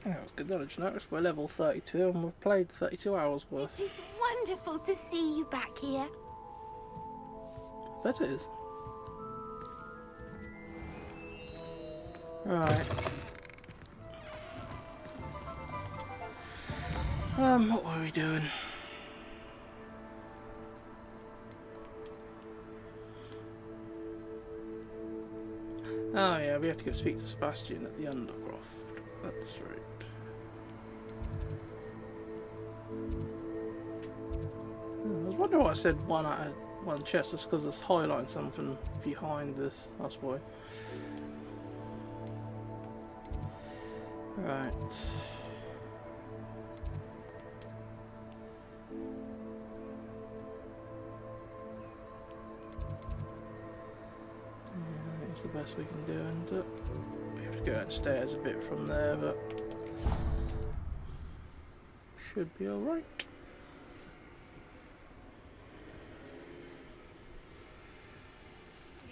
Oh, good knowledge notice. We're level 32 and we've played 32 hours worth. It is wonderful to see you back here. That is. Right. What were we doing? Oh yeah, we have to go speak to Sebastian at the Undercroft. That's right. I was wondering why I said one out of one chest, just because it's highlighting something behind this. That's why. Right. Yeah, it's the best we can do, and we have to go downstairs a bit from there, but should be alright.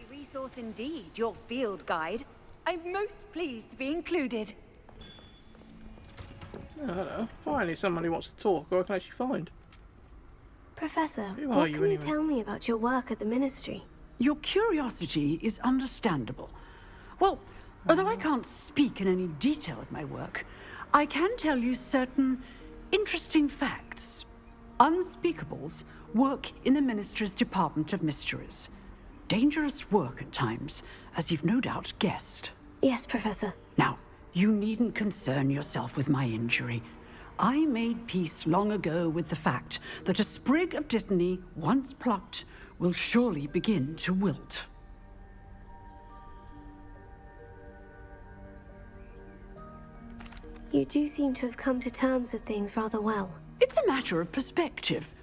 Resource indeed, your field guide. I'm most pleased to be included. Oh, hello. Finally somebody wants to talk who I can actually find. Professor, Who what are you can you anyway? tell me about your work at the Ministry? Your curiosity is understandable. Well, although I can't speak in any detail of my work, I can tell you certain interesting facts. Unspeakables work in the Ministry's Department of Mysteries. Dangerous work at times, as you've no doubt guessed. Yes, Professor. Now, you needn't concern yourself with my injury. I made peace long ago with the fact that a sprig of dittany, once plucked, will surely begin to wilt. You do seem to have come to terms with things rather well. It's a matter of perspective.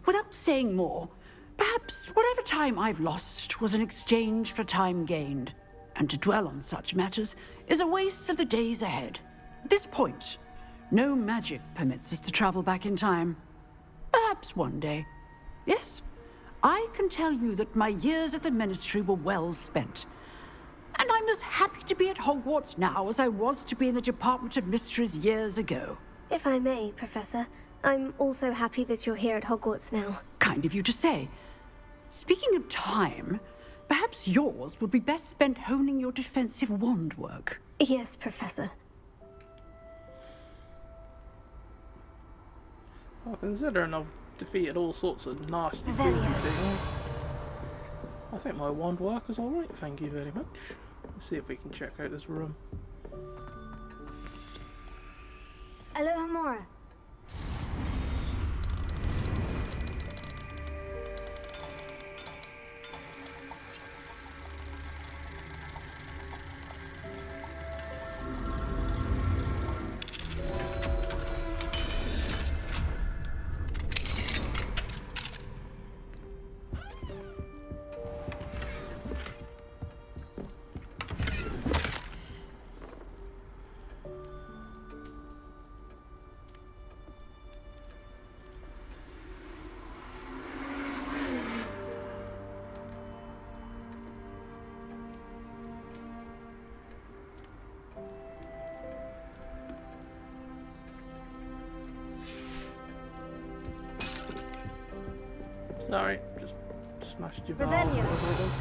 Without saying more, perhaps whatever time I've lost was an exchange for time gained. And to dwell on such matters is a waste of the days ahead. At this point, no magic permits us to travel back in time. Perhaps one day. Yes, I can tell you that my years at the Ministry were well spent. And I'm as happy to be at Hogwarts now as I was to be in the Department of Mysteries years ago. If I may, Professor, I'm also happy that you're here at Hogwarts now. Kind of you to say. Speaking of time, perhaps yours would be best spent honing your defensive wand work. Yes, Professor. Well, considering I've defeated all sorts of nasty Very goofy well. things, I think my wand work is alright, thank you very much. Let's see if we can check out this room. Aloha Mora. Sorry, just smashed your vase, Revelio. whatever it is.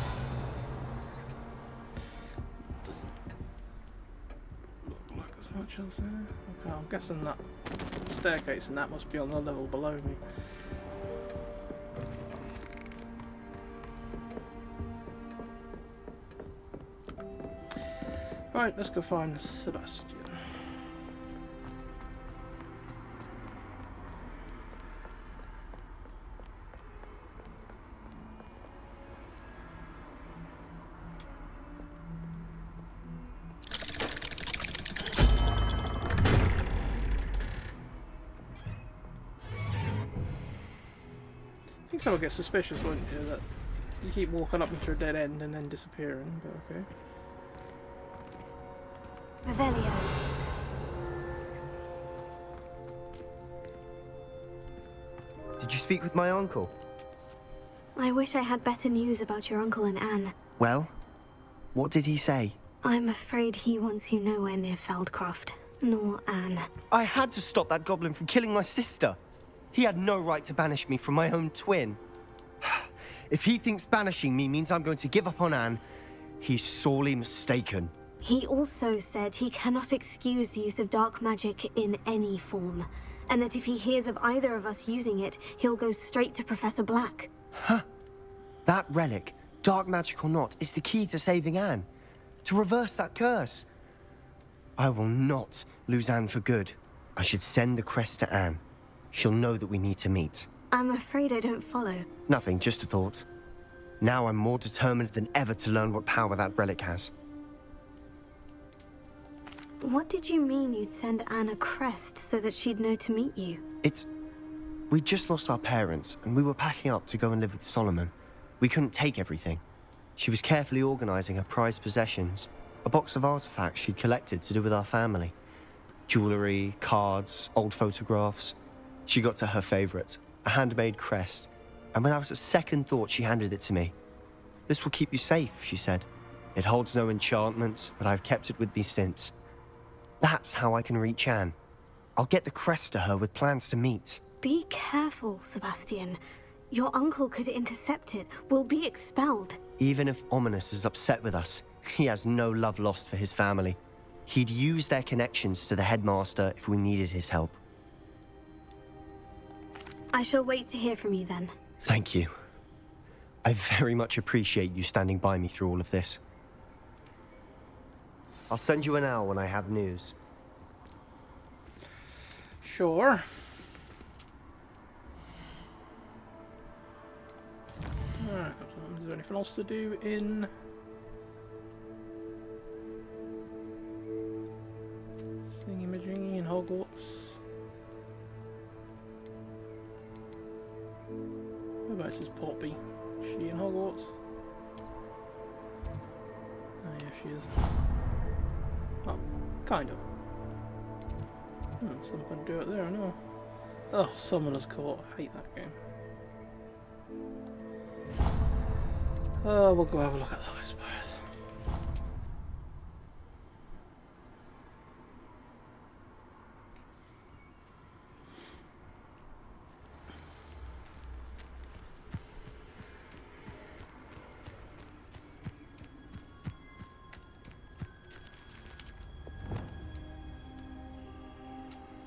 Doesn't look like as much else there. Okay, I'm guessing that staircase and that must be on the level below me. Right, let's go find Sebastian. I think someone gets suspicious, wouldn't you, that you keep walking up into a dead end and then disappearing, but okay. Revelio. Did you speak with my uncle? I wish I had better news about your uncle and Anne. Well, what did he say? I'm afraid he wants you nowhere near Feldcroft. nor Anne. I had to stop that goblin from killing my sister. He had no right to banish me from my own twin. If he thinks banishing me means I'm going to give up on Anne, he's sorely mistaken. He also said he cannot excuse the use of dark magic in any form, and that if he hears of either of us using it, he'll go straight to Professor Black. Huh? That relic, dark magic or not, is the key to saving Anne. To reverse that curse. I will not lose Anne for good. I should send the crest to Anne. She'll know that we need to meet. I'm afraid I don't follow. Nothing, just a thought. Now I'm more determined than ever to learn what power that relic has. What did you mean you'd send Anne a crest so that she'd know to meet you? We'd just lost our parents, and we were packing up to go and live with Solomon. We couldn't take everything. She was carefully organizing her prized possessions, a box of artifacts she'd collected to do with our family. Jewelry, cards, old photographs. She got to her favorite, a handmade crest, and without a second thought she handed it to me. "This will keep you safe," she said. "It holds no enchantment, but I've kept it with me since. That's how I can reach Anne. I'll get the crest to her with plans to meet." Be careful, Sebastian. Your uncle could intercept it. We'll be expelled. Even if Ominous is upset with us, he has no love lost for his family. He'd use their connections to the headmaster if we needed his help. I shall wait to hear from you then. Thank you. I very much appreciate you standing by me through all of this. I'll send you an owl when I have news. Sure. Alright, is there anything else to do in thingy-majingy in Hogwarts? What about this Poppy? Is she in Hogwarts? Oh yeah, she is. Oh, kind of. Something to do it there, no. Oh, Summoner's Court. I hate that game. Oh, we'll go have a look at that, I suppose.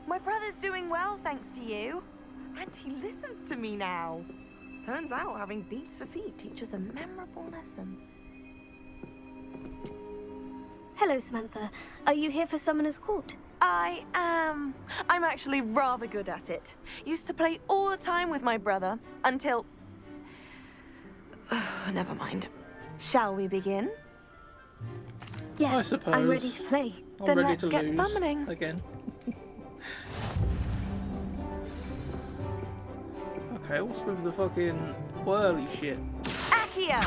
My brother's doing well, thanks to you. And he listens to me now. Turns out having beats for feet teaches a memorable lesson. Hello, Samantha. Are you here for Summoner's Court? I am. I'm actually rather good at it. Used to play all the time with my brother, until... Never mind. Shall we begin? Yes, I suppose. I'm ready to play. I'm Then ready let's to get lose summoning. again. Okay, what's with the fucking whirly shit? Accio!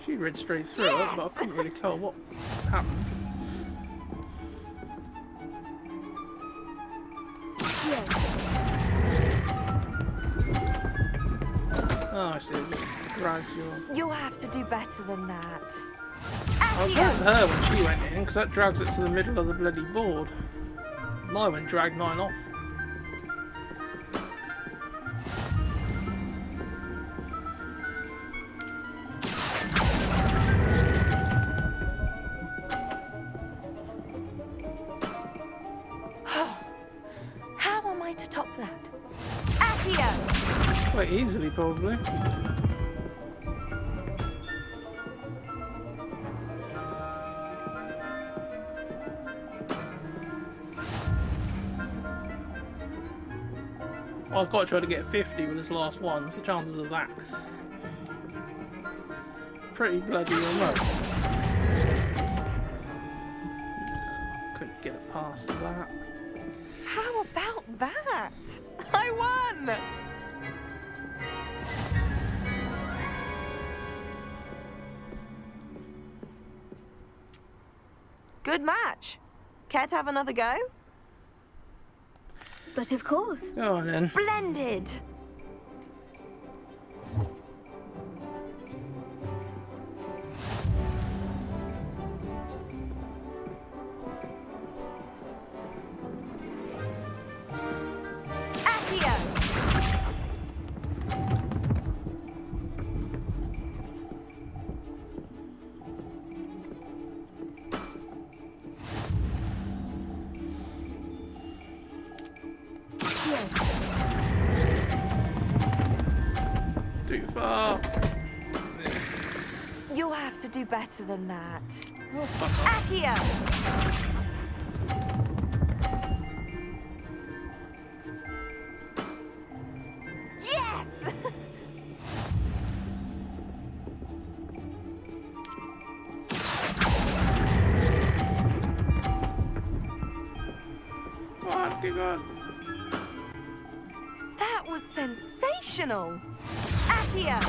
She read straight through it, but I couldn't really tell what happened. Oh, I see. It just drags you. You'll have to do better than that. I was Accio! with her when she went in, because that drags it to the middle of the bloody board. My one dragged mine off. How am I to top that? Accio! Quite easily, probably. I've got to try to get 50 with this last one. What's the chances of that? Pretty bloody remote. Couldn't get it past that. How about that? I won! Good match. Care to have another go? But of course. Go on then. Splendid! Too far. You'll have to do better than that. Oh, fuck off. Accio! Yes! Come on, keep going. That was sensational! Accio!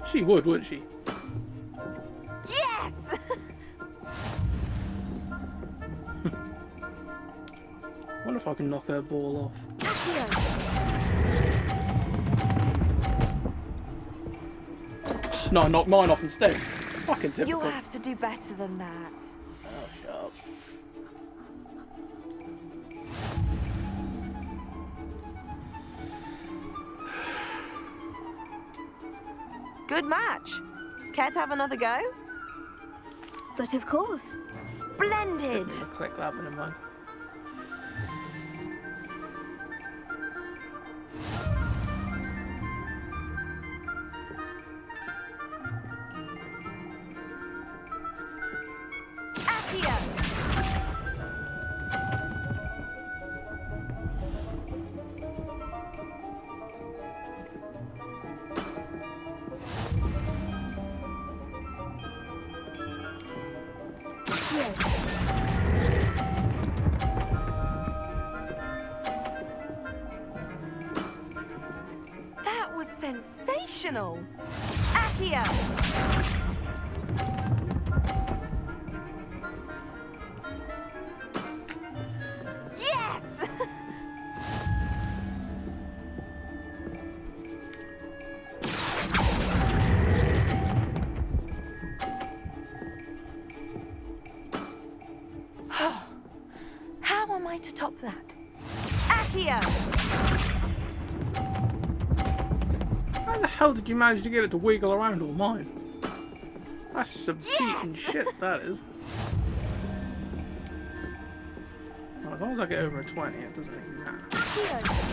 She would, wouldn't she? Yes! I wonder if I can knock her ball off. No, I knocked mine off instead. Fucking typical. You'll have to do better than that. Oh, shut up. Good match. Care to have another go? But of course. Splendid! A click that one in mine. Accio! That was sensational! Accio! Yes! How am I to top that? Accio! How the hell did you manage to get it to wiggle around all mine? That's some cheating shit, that is. Well, as long as I get over a 20, it doesn't really matter. Accio!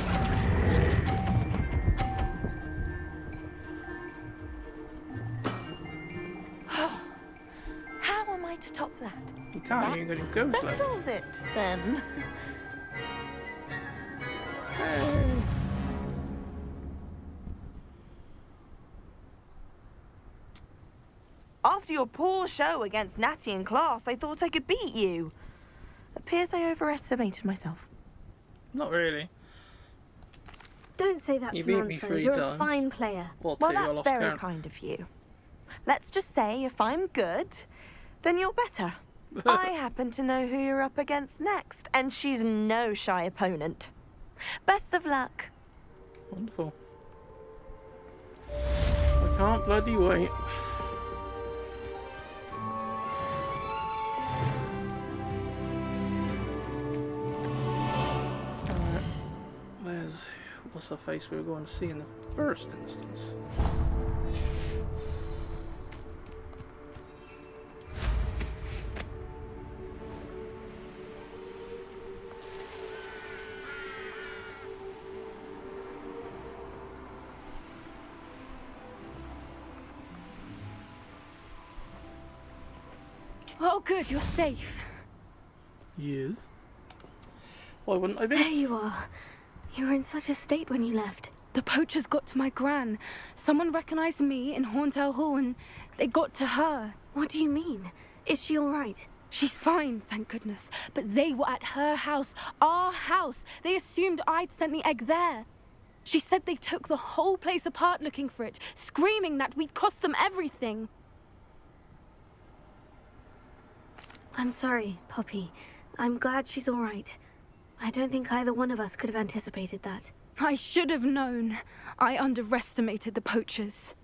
How am I to top that? You can't, you're going to go slow. Settles it, then. After your poor show against Natty in class, I thought I could beat you. Appears I overestimated myself. Not really. Don't say that, You beat me Samantha. 3 You're times. a fine player. Well, Well, 2, I that's lost very count. kind of you. Let's just say if I'm good, then you're better. I happen to know who you're up against next, and she's no shy opponent. Best of luck. Wonderful. I can't bloody wait. Alright. There's what's her face we were going to see in the first instance. Oh, good, you're safe. Yes. Why wouldn't I There be? you are. You were in such a state when you left. The poachers got to my gran. Someone recognized me in Horndale Hall and they got to her. What do you mean? Is she all right? She's fine, thank goodness. But they were at her house, our house. They assumed I'd sent the egg there. She said they took the whole place apart looking for it, screaming that we'd cost them everything. I'm sorry, Poppy. I'm glad she's all right. I don't think either one of us could have anticipated that. I should have known. I underestimated the poachers.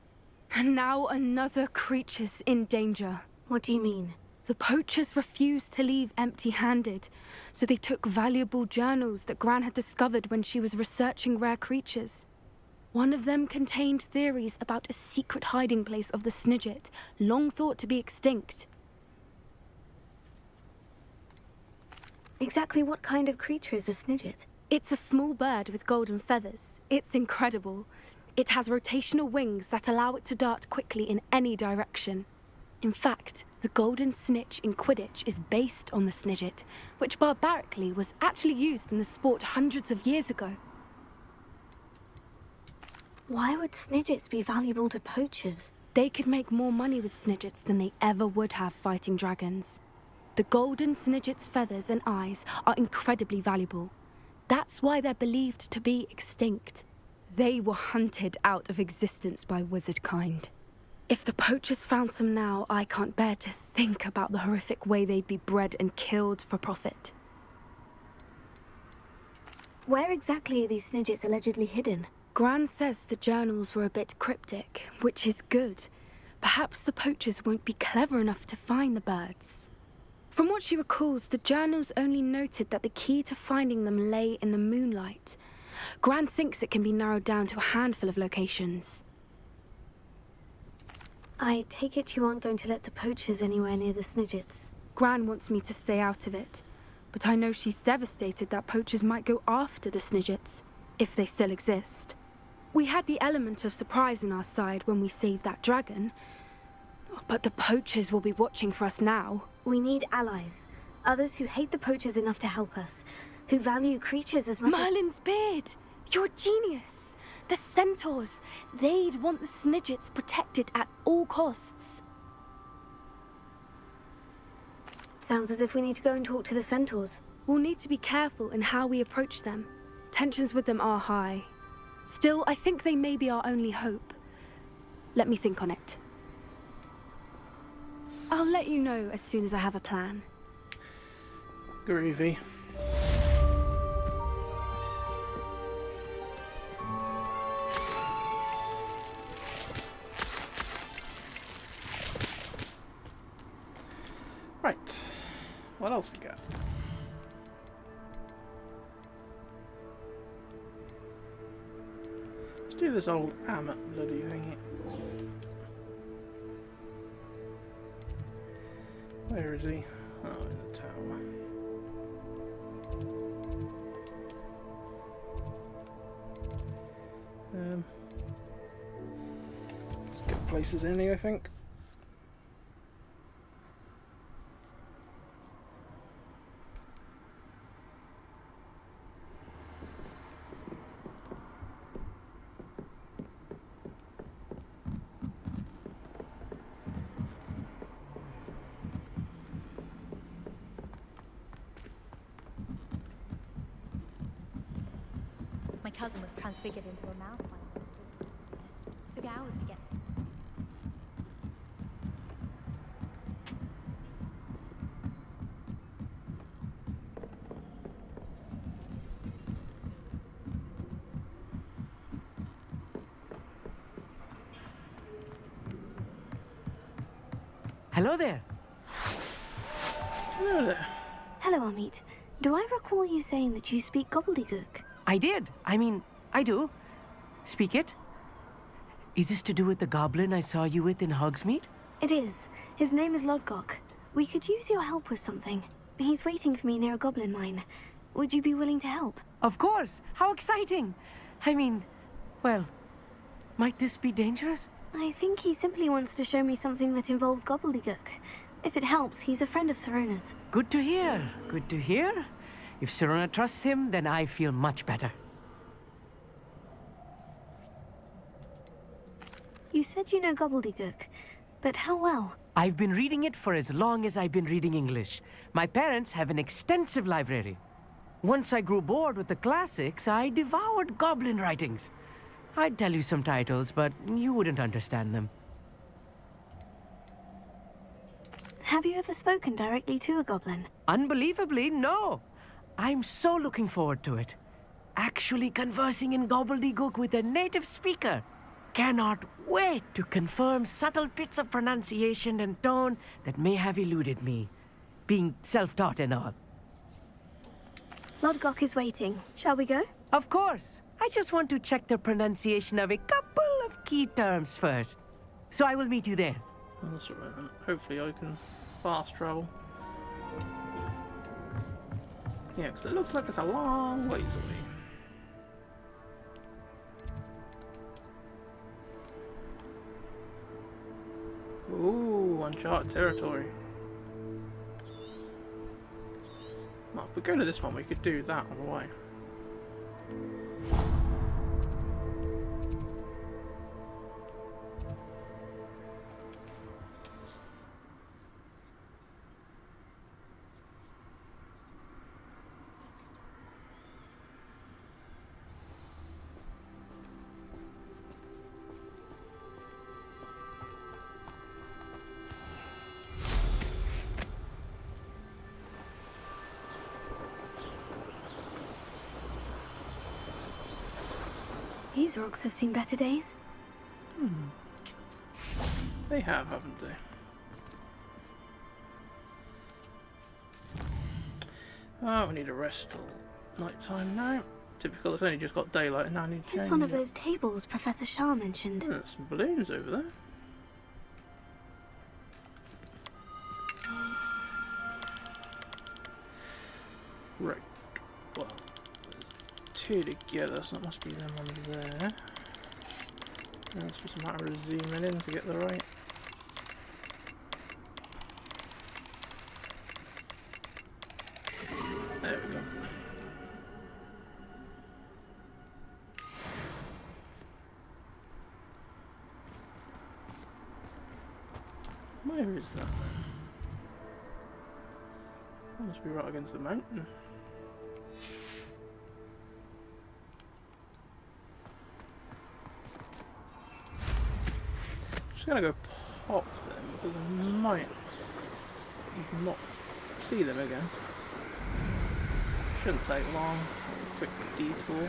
And now another creature's in danger. What do you mean? The poachers refused to leave empty-handed, so they took valuable journals that Gran had discovered when she was researching rare creatures. One of them contained theories about a secret hiding place of the Snidget, long thought to be extinct. Exactly what kind of creature is a Snidget? It's a small bird with golden feathers. It's incredible. It has rotational wings that allow it to dart quickly in any direction. In fact, the golden snitch in Quidditch is based on the snidget, which barbarically was actually used in the sport hundreds of years ago. Why would snidgets be valuable to poachers? They could make more money with snidgets than they ever would have fighting dragons. The golden snidget's feathers and eyes are incredibly valuable. That's why they're believed to be extinct. They were hunted out of existence by wizard kind. If the poachers found some now, I can't bear to think about the horrific way they'd be bred and killed for profit. Where exactly are these snidgets allegedly hidden? Gran says the journals were a bit cryptic, which is good. Perhaps the poachers won't be clever enough to find the birds. From what she recalls, the journals only noted that the key to finding them lay in the moonlight. Gran thinks it can be narrowed down to a handful of locations. I take it you aren't going to let the poachers anywhere near the snidgets. Gran wants me to stay out of it, but I know she's devastated that poachers might go after the snidgets, if they still exist. We had the element of surprise on our side when we saved that dragon, but the poachers will be watching for us now. We need allies. Others who hate the poachers enough to help us. Who value creatures as much Merlin's beard! You're a genius! The centaurs! They'd want the snidgets protected at all costs. Sounds as if we need to go and talk to the centaurs. We'll need to be careful in how we approach them. Tensions with them are high. Still, I think they may be our only hope. Let me think on it. I'll let you know as soon as I have a plan. Groovy. Right. What else we got? Let's do this old Ammon bloody thingy. Where is he? Oh, in the tower. Let's get places in here, I think. My cousin was transfigured into a mouse once. Took hours to get there. Hello there. Hello there. Hello, Amit. Do I recall you saying that you speak gobbledygook? I did. I mean, I do. Speak it. Is this to do with the goblin I saw you with in Hogsmeade? It is. His name is Lodgok. We could use your help with something. He's waiting for me near a goblin mine. Would you be willing to help? Of course. How exciting. I mean, well, might this be dangerous? I think he simply wants to show me something that involves gobbledygook. If it helps, he's a friend of Serona's. Good to hear. Good to hear. If Serona trusts him, then I feel much better. You said you know gobbledygook, but how well? I've been reading it for as long as I've been reading English. My parents have an extensive library. Once I grew bored with the classics, I devoured goblin writings. I'd tell you some titles, but you wouldn't understand them. Have you ever spoken directly to a goblin? Unbelievably, no. I'm so looking forward to it. Actually conversing in gobbledygook with a native speaker. Cannot wait to confirm subtle bits of pronunciation and tone that may have eluded me, being self-taught and all. Lodgok is waiting. Shall we go? Of course. I just want to check the pronunciation of a couple of key terms first. So I will meet you there. Well, that's all right, then. Hopefully I can fast travel. Yeah, because it looks like it's a long ways away. Ooh, uncharted territory. Well, if we go to this one, we could do that on the way. These rocks have seen better days. They have, haven't they? Oh, we need a rest till night time now. Typical, it's only just got daylight and now I need to change. Here's one of those tables Professor Shah mentioned. Oh, there's some balloons over there. Right. Well, there's two together, so that must be them on there. And it's just a matter of zooming in to get the right. There we go. Where is that then? That must be right against the mountain. Just gonna go pop them because I might not see them again. Shouldn't take long. A quick detour.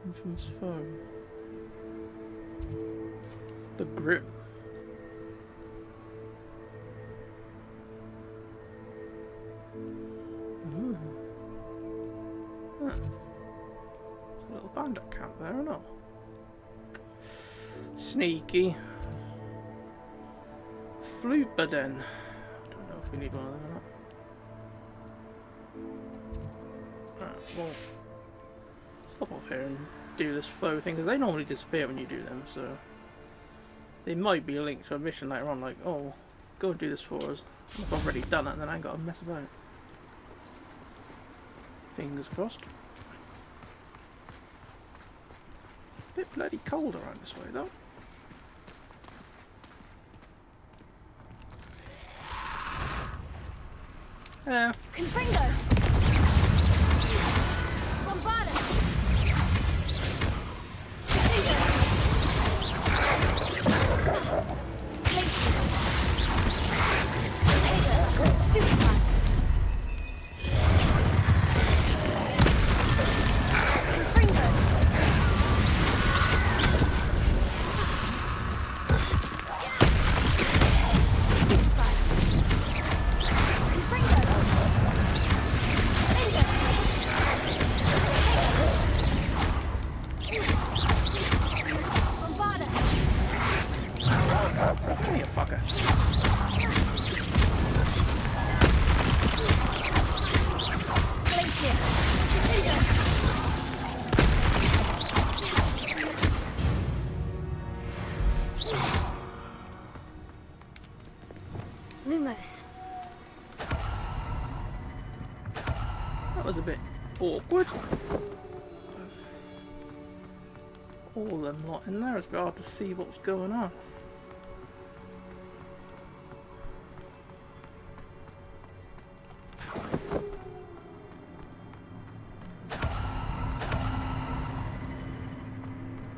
Infamous foe. The Grim. Ooh. Huh. There's a little bandit camp there or not? Sneaky. Flooperden. I don't know if we need one of them or not. Alright, well, stop off here and do this flow thing, because they normally disappear when you do them, so they might be linked to a mission later on, like, oh, go and do this for us. If I've already done it, then I ain't got to mess about. Fingers crossed. Bit bloody cold around this way, though. Confringo! Bombarda! Stupefy! Come here, fucker. Lumos. That was a bit awkward. All of them lot in there, it's a bit hard to see what's going on.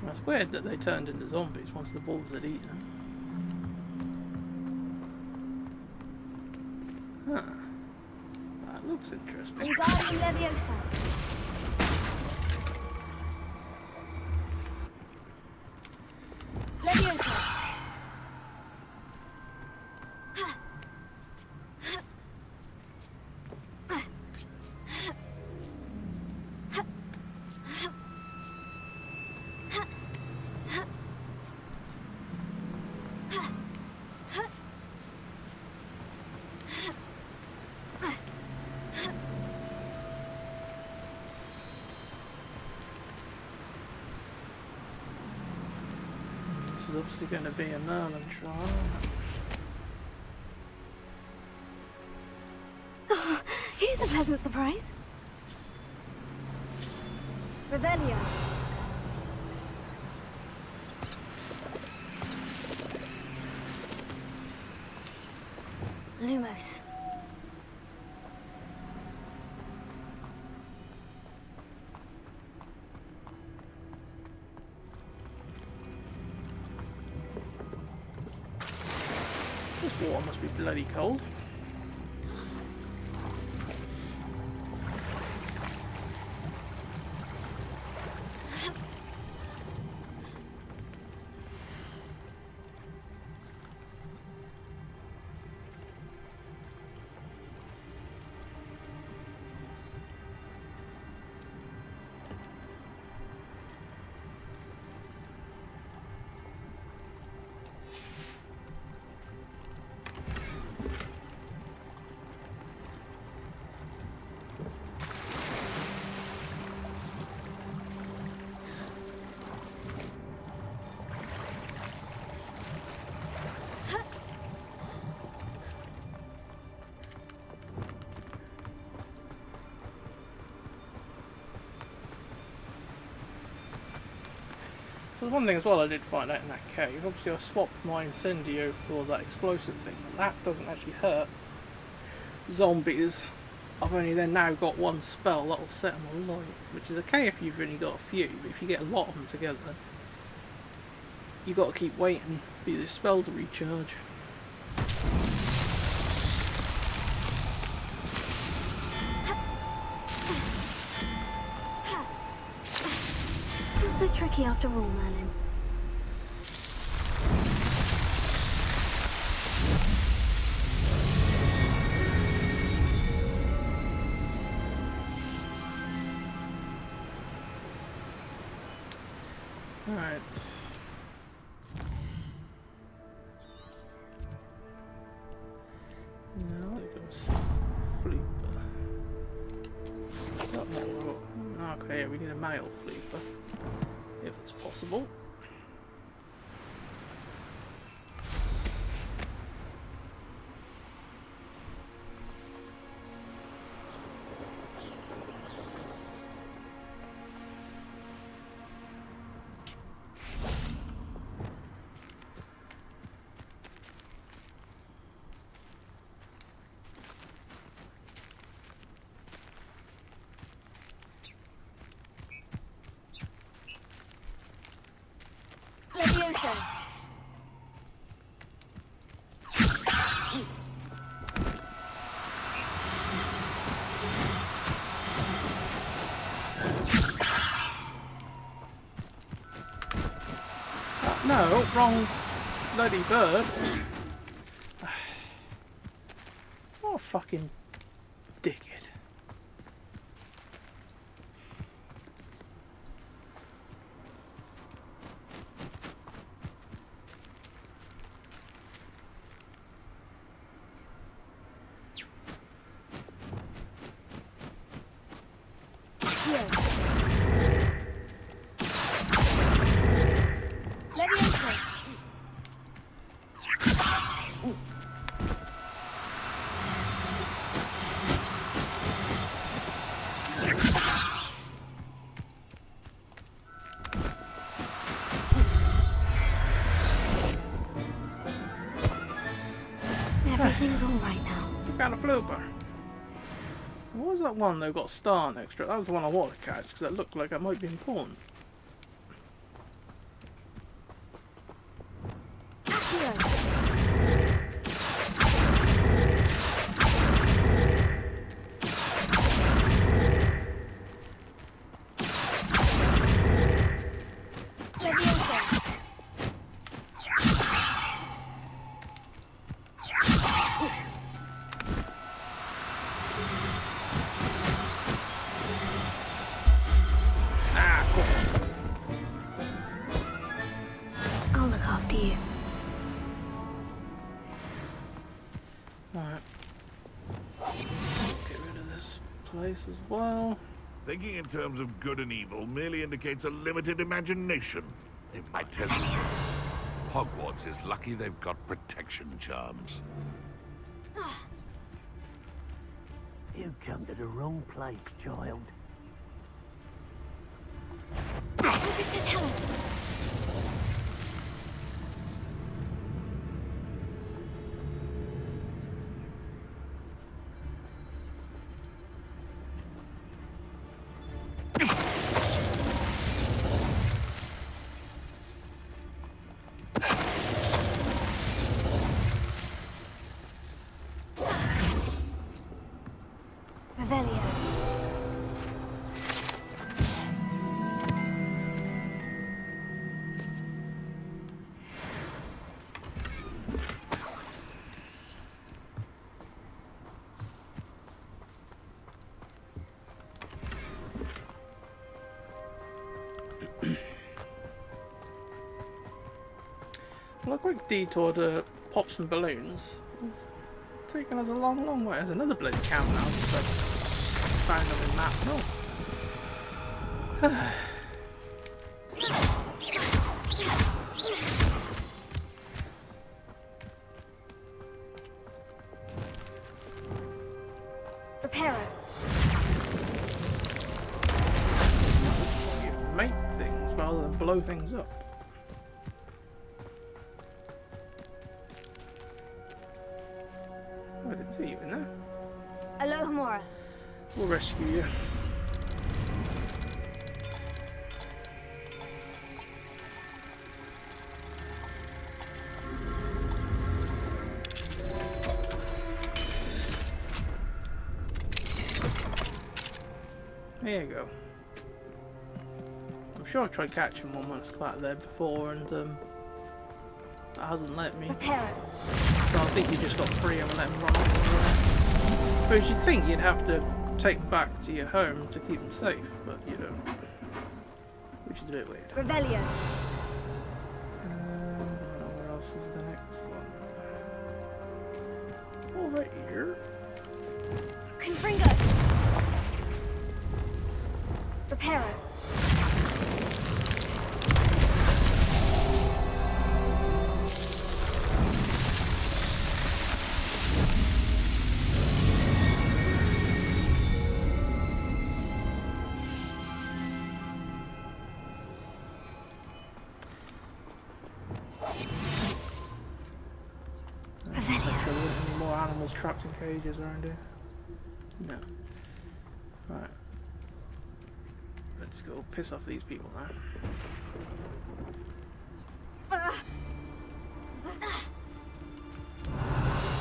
It's weird that they turned into zombies once the wolves had eaten them. Huh. That looks interesting. Wingardium Leviosa. Leviosa. This is obviously going to be a Merlin trial. Oh, here's a pleasant surprise. Revelio. Lumos. This water must be bloody cold. There's one thing as well I did find out in that cave. Obviously I swapped my incendio for that explosive thing. That doesn't actually hurt zombies. I've only then now got one spell that'll set them alight, which is okay if you've only got a few, but if you get a lot of them together, you got to keep waiting for this spell to recharge. Not so tricky after all, Merlin. Alright. Now it goes Fleeper. Got more. Okay, we need a male Fleeper. If it's possible. Leviosa. No, wrong bloody bird. What a fucking dickhead. Leviosa. Everything's all right now. Got a blooper. What was that one that got star next to it? That was the one I wanted to catch because it looked like it might be important. place as well. Thinking in terms of good and evil merely indicates a limited imagination. I tell you, Hogwarts is lucky they've got protection charms. You come to the wrong place, child. Mr. Tellis. Revelio. Well, a quick detour to pop some balloons. Taking us a long, long way. There's another bloody camp now. Just like found another map. No. Prepare it. You make things rather than blow things up. Oh, I didn't see you in there. Alohomora. We'll rescue you. There you go. I'm sure I've tried catching one once back there before and that hasn't let me. Prepare it. So I think you just got free and let them run everywhere. Whereas you'd think you'd have to take them back to your home to keep them safe, but you don't. Which is a bit weird. Revelio. Where else is the next one? Over here. Confringo. Prepare it. Make sure there weren't any more animals trapped in cages around here. No. Right. Let's go piss off these people now.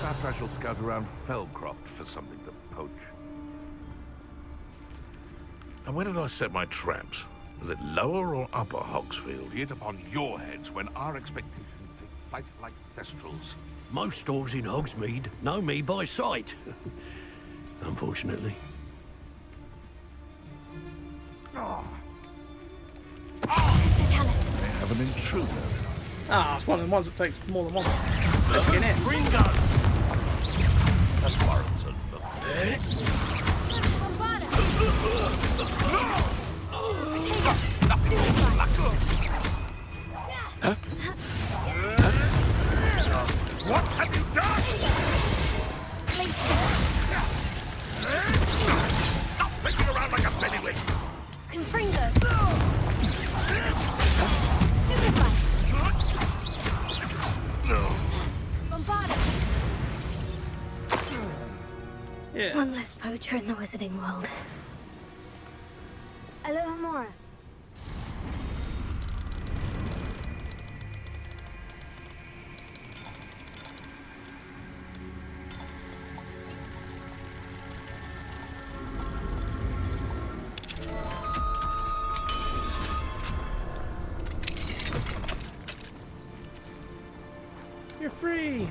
Perhaps I shall scout around Felcroft for something to poach. And where did I set my traps? Was it lower or upper Hogsfield? Yet upon your heads when our expectations take flight like thestrals. Most stores in Hogsmeade know me by sight. Unfortunately. Mr. Tellis. They have an intruder. Ah, it's one of the ones that takes more than one. Let's get in. Ringo! That warrants a look. What have you done? Stop flicking around like a pennywig! Confringo. Stupefy. No. Bombarda. Yeah. One less poacher in the wizarding world. Alohomora. You're free.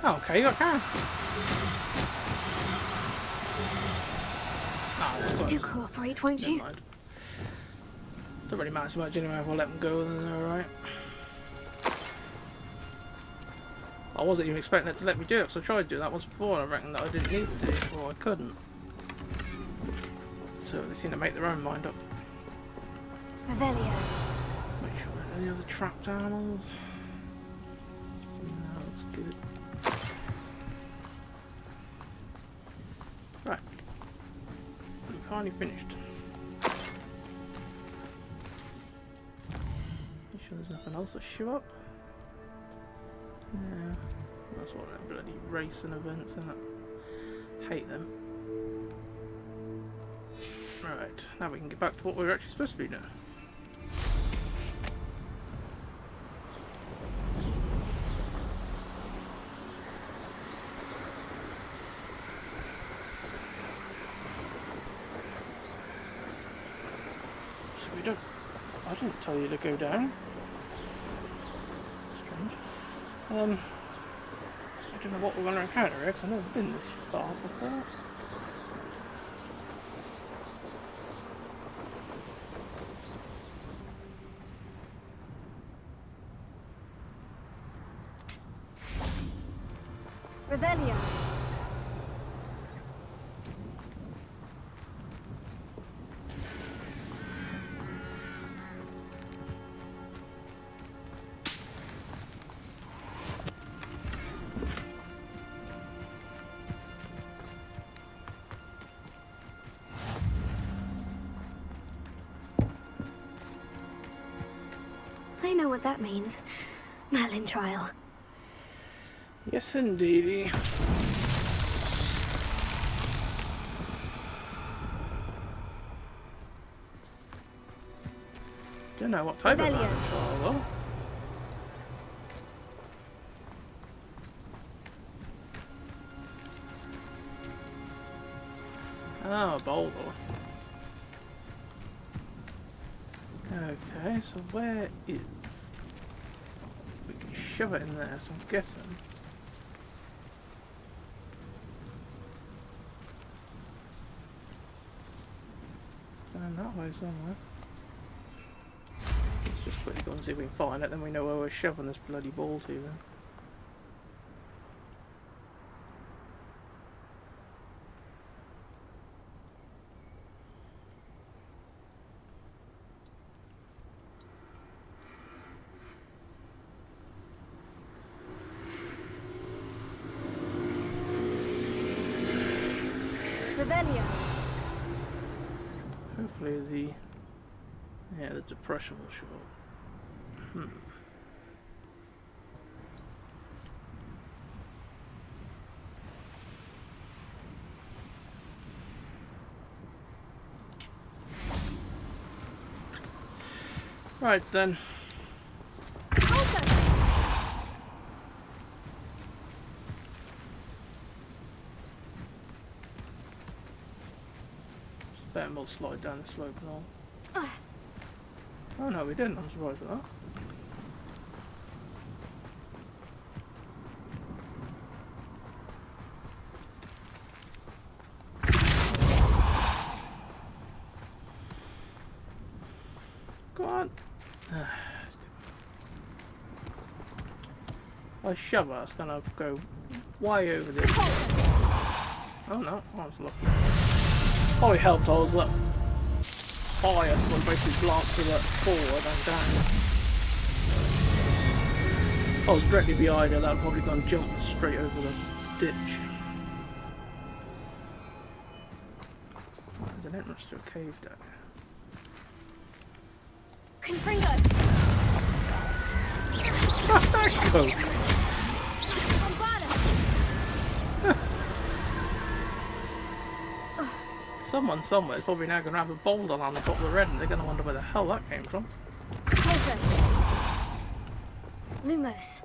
Oh, okay, you got Karen. Oh, Do cooperate, won't never you? mind. Don't really matter so much anyway if I let them go, then they're alright. I wasn't even expecting it to let me do it, because I tried to do that once before and I reckoned that I didn't need to do it, or I couldn't. So they seem to make their own mind up. Revelio. Make sure there's any other trapped animals. No, looks good. Right. We finally finished. Make sure there's nothing else to show up. Yeah, that's what that bloody racing events, isn't it? Hate them. Right, now we can get back to what we were actually supposed to be doing. So we don't... I didn't tell you to go down. Strange. I don't know what we're going to encounter here, because I've never been this far before. Revelio. I know what that means. Merlin trial. Yes, indeedy. Don't know what type of Merlin trial, though. Oh, a boulder. Okay, so where is... We can shove it in there, so I'm guessing... Down that way somewhere. Let's just quickly go and see if we can find it, then we know where we're shoving this bloody ball to then. Revelio. Hopefully the depression will show up. Right then. Better we'll slide down the slope and all. Oh no, we didn't. I'm surprised at that. Go on. I shove it, it's gonna go way over this. Oh no, I was lucky. Oh, it helped, I was that fire, so I basically blasted it forward and down. If I was directly behind her, that would probably gone jump straight over the ditch. There's an entrance to a cave down Confringo. there. Someone somewhere is probably now going to have a boulder on the top of the red and they're going to wonder where the hell that came from. Closer. Lumos.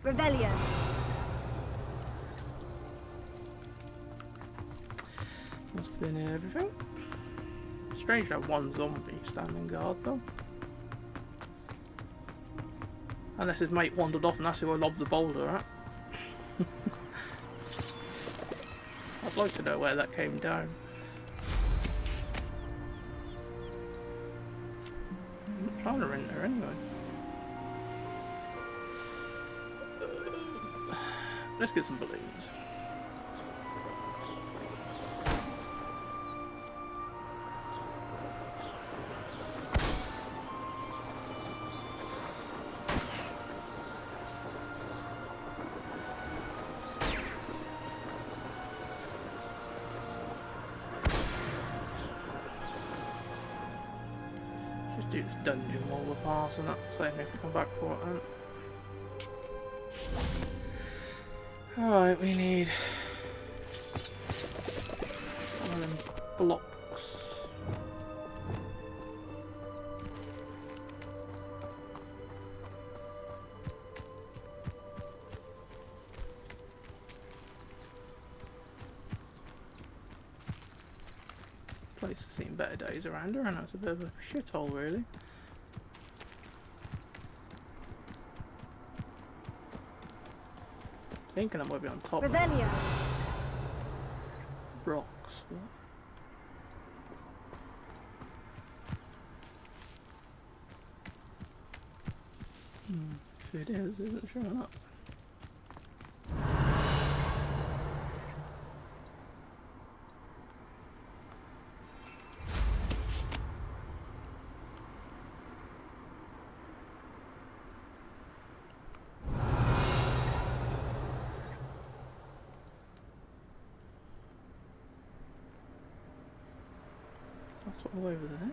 Revelio. Then everything. Strange to have one zombie standing guard though. Unless his mate wandered off and that's who I lobbed the boulder at. I'd like to know where that came down. I'm trying to rent her anyway. Let's get some balloons. Just do this dungeon while we're passing that, save me if we come back for it then. Alright, we need one of them blocks. Place has seen better days around her, and that's a bit of a shithole, really. Thinking I might be on top of Revelio. rocks. What? If it is, isn't showing up. That's all over there.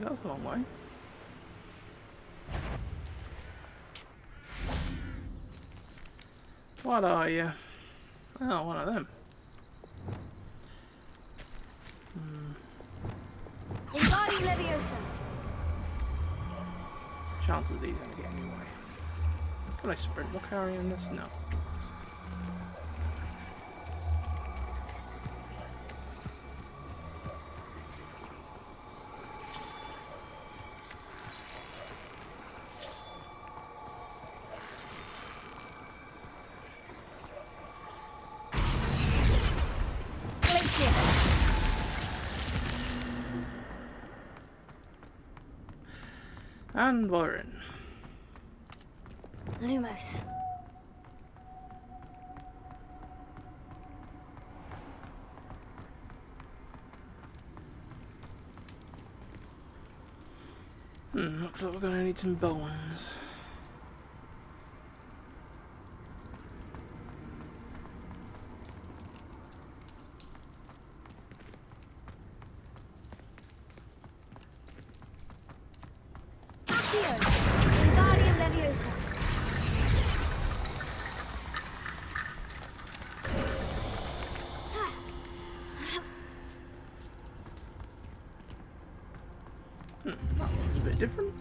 That's a long way. What are you? Oh, one of them. Invading Leviosa. Chances he's gonna get anyway. Can I sprint while carrying this? No. And Byron. Lumos. Looks like we're gonna need some bones. That one's a bit different.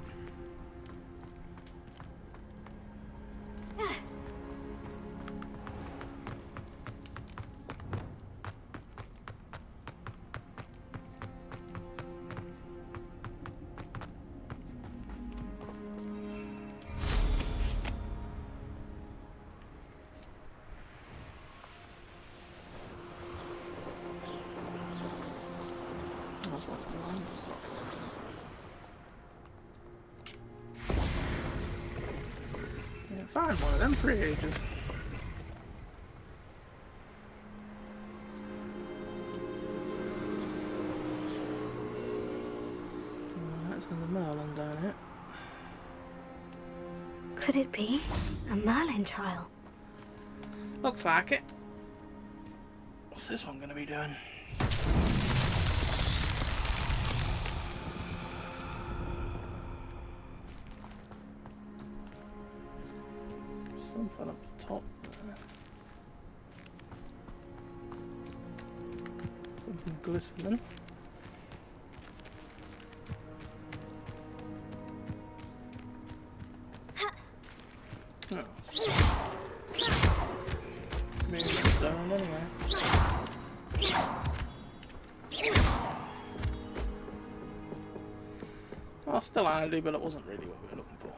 That's what the line is. Yeah, found one of them for ages. That's with the Merlin down here. Could it be a Merlin trial? Looks like it. What's this one going to be doing? Something up the top there. Something glistening. Oh. Maybe. Well, still handy, but it wasn't really what we were looking for.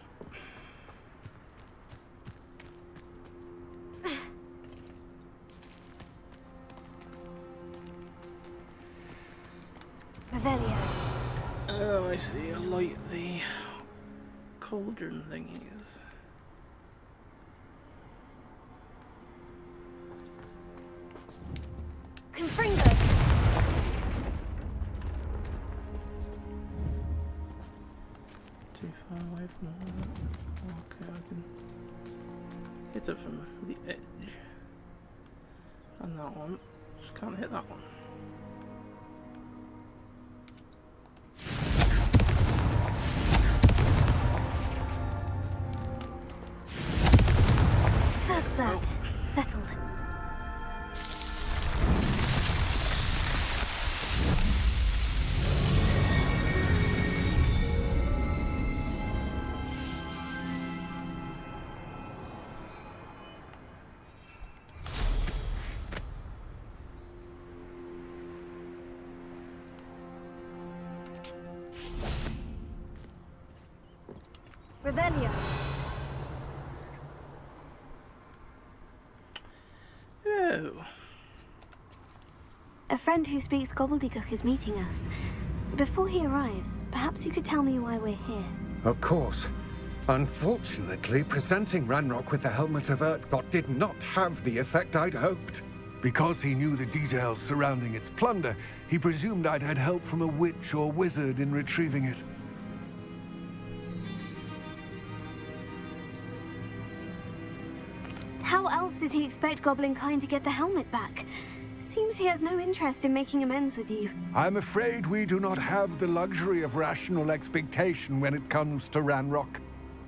Revelio. Oh, I see. I light the cauldron thingies. Confringo. Too far away from all that. Okay, I can hit it from the edge. And that one. Just can't hit that one. That's that. Settled. Revelio. Oh. A friend who speaks gobbledygook is meeting us. Before he arrives, perhaps you could tell me why we're here. Of course. Unfortunately, presenting Ranrock with the Helmet of Urtkot did not have the effect I'd hoped. Because he knew the details surrounding its plunder, he presumed I'd had help from a witch or wizard in retrieving it. How else did he expect Goblinkind to get the helmet back? Seems he has no interest in making amends with you. I'm afraid we do not have the luxury of rational expectation when it comes to Ranrock.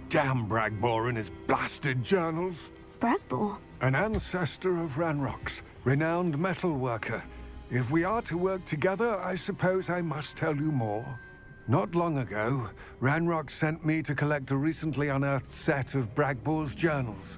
Damn Bragbor and his blasted journals. Bragbor? An ancestor of Ranrock's, renowned metal worker. If we are to work together, I suppose I must tell you more. Not long ago, Ranrock sent me to collect a recently unearthed set of Bragbor's journals.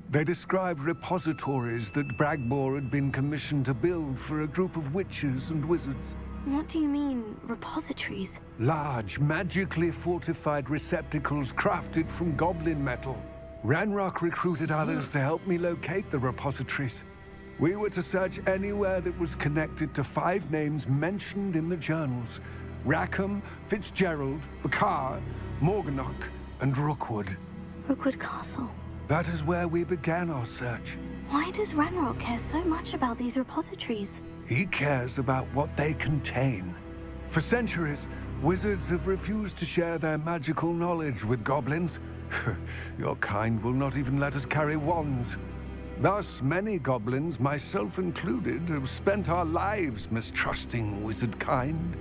They described repositories that Bragbor had been commissioned to build for a group of witches and wizards. What do you mean, repositories? Large, magically fortified receptacles crafted from goblin metal. Ranrock recruited others to help me locate the repositories. We were to search anywhere that was connected to 5 names mentioned in the journals. Rackham, Fitzgerald, Bakar, Morganach, and Rookwood. Rookwood Castle. That is where we began our search. Why does Ranrock care so much about these repositories? He cares about what they contain. For centuries, wizards have refused to share their magical knowledge with goblins. Your kind will not even let us carry wands. Thus, many goblins, myself included, have spent our lives mistrusting wizard kind.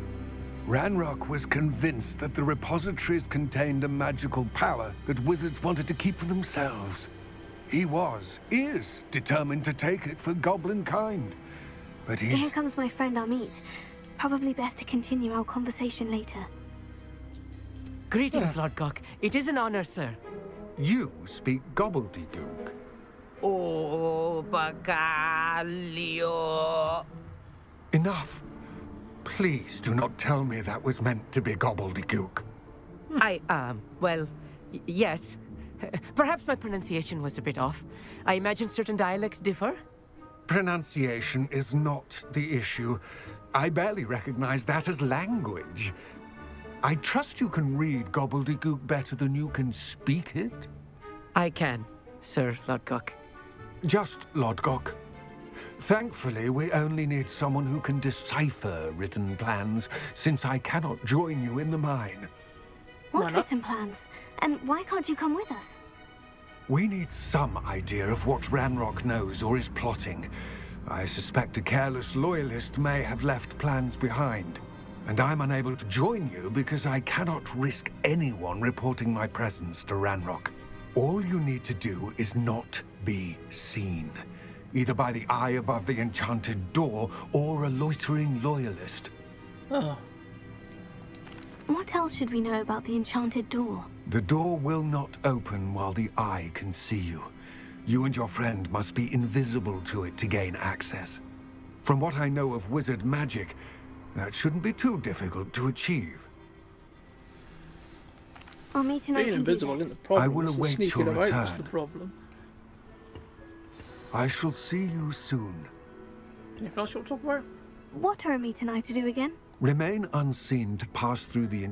Ranrock was convinced that the repositories contained a magical power that wizards wanted to keep for themselves. He is determined to take it for goblin kind. But Here comes my friend Amit. Probably best to continue our conversation later. Greetings, Lord Cock. It is an honor, sir. You speak gobbledygook. Oh, Bagalio. Enough. Please do not tell me that was meant to be gobbledygook. Well, yes. Perhaps my pronunciation was a bit off. I imagine certain dialects differ. Pronunciation is not the issue. I barely recognize that as language. I trust you can read gobbledygook better than you can speak it? I can, Sir Lodgok. Just Lodgok. Thankfully, we only need someone who can decipher written plans, since I cannot join you in the mine. What written plans? And why can't you come with us? We need some idea of what Ranrock knows or is plotting. I suspect a careless loyalist may have left plans behind. And I'm unable to join you because I cannot risk anyone reporting my presence to Ranrock. All you need to do is not be seen. Either by the eye above the enchanted door, or a loitering loyalist. Oh. What else should we know about the enchanted door? The door will not open while the eye can see you. You and your friend must be invisible to it to gain access. From what I know of wizard magic, that shouldn't be too difficult to achieve. Armita Being can do invisible this. isn't the problem. I will it's the await sneaking your about that's the return. problem. I shall see you soon. Anything else you want to talk about? What are Armita and I to do again? Remain unseen to pass through the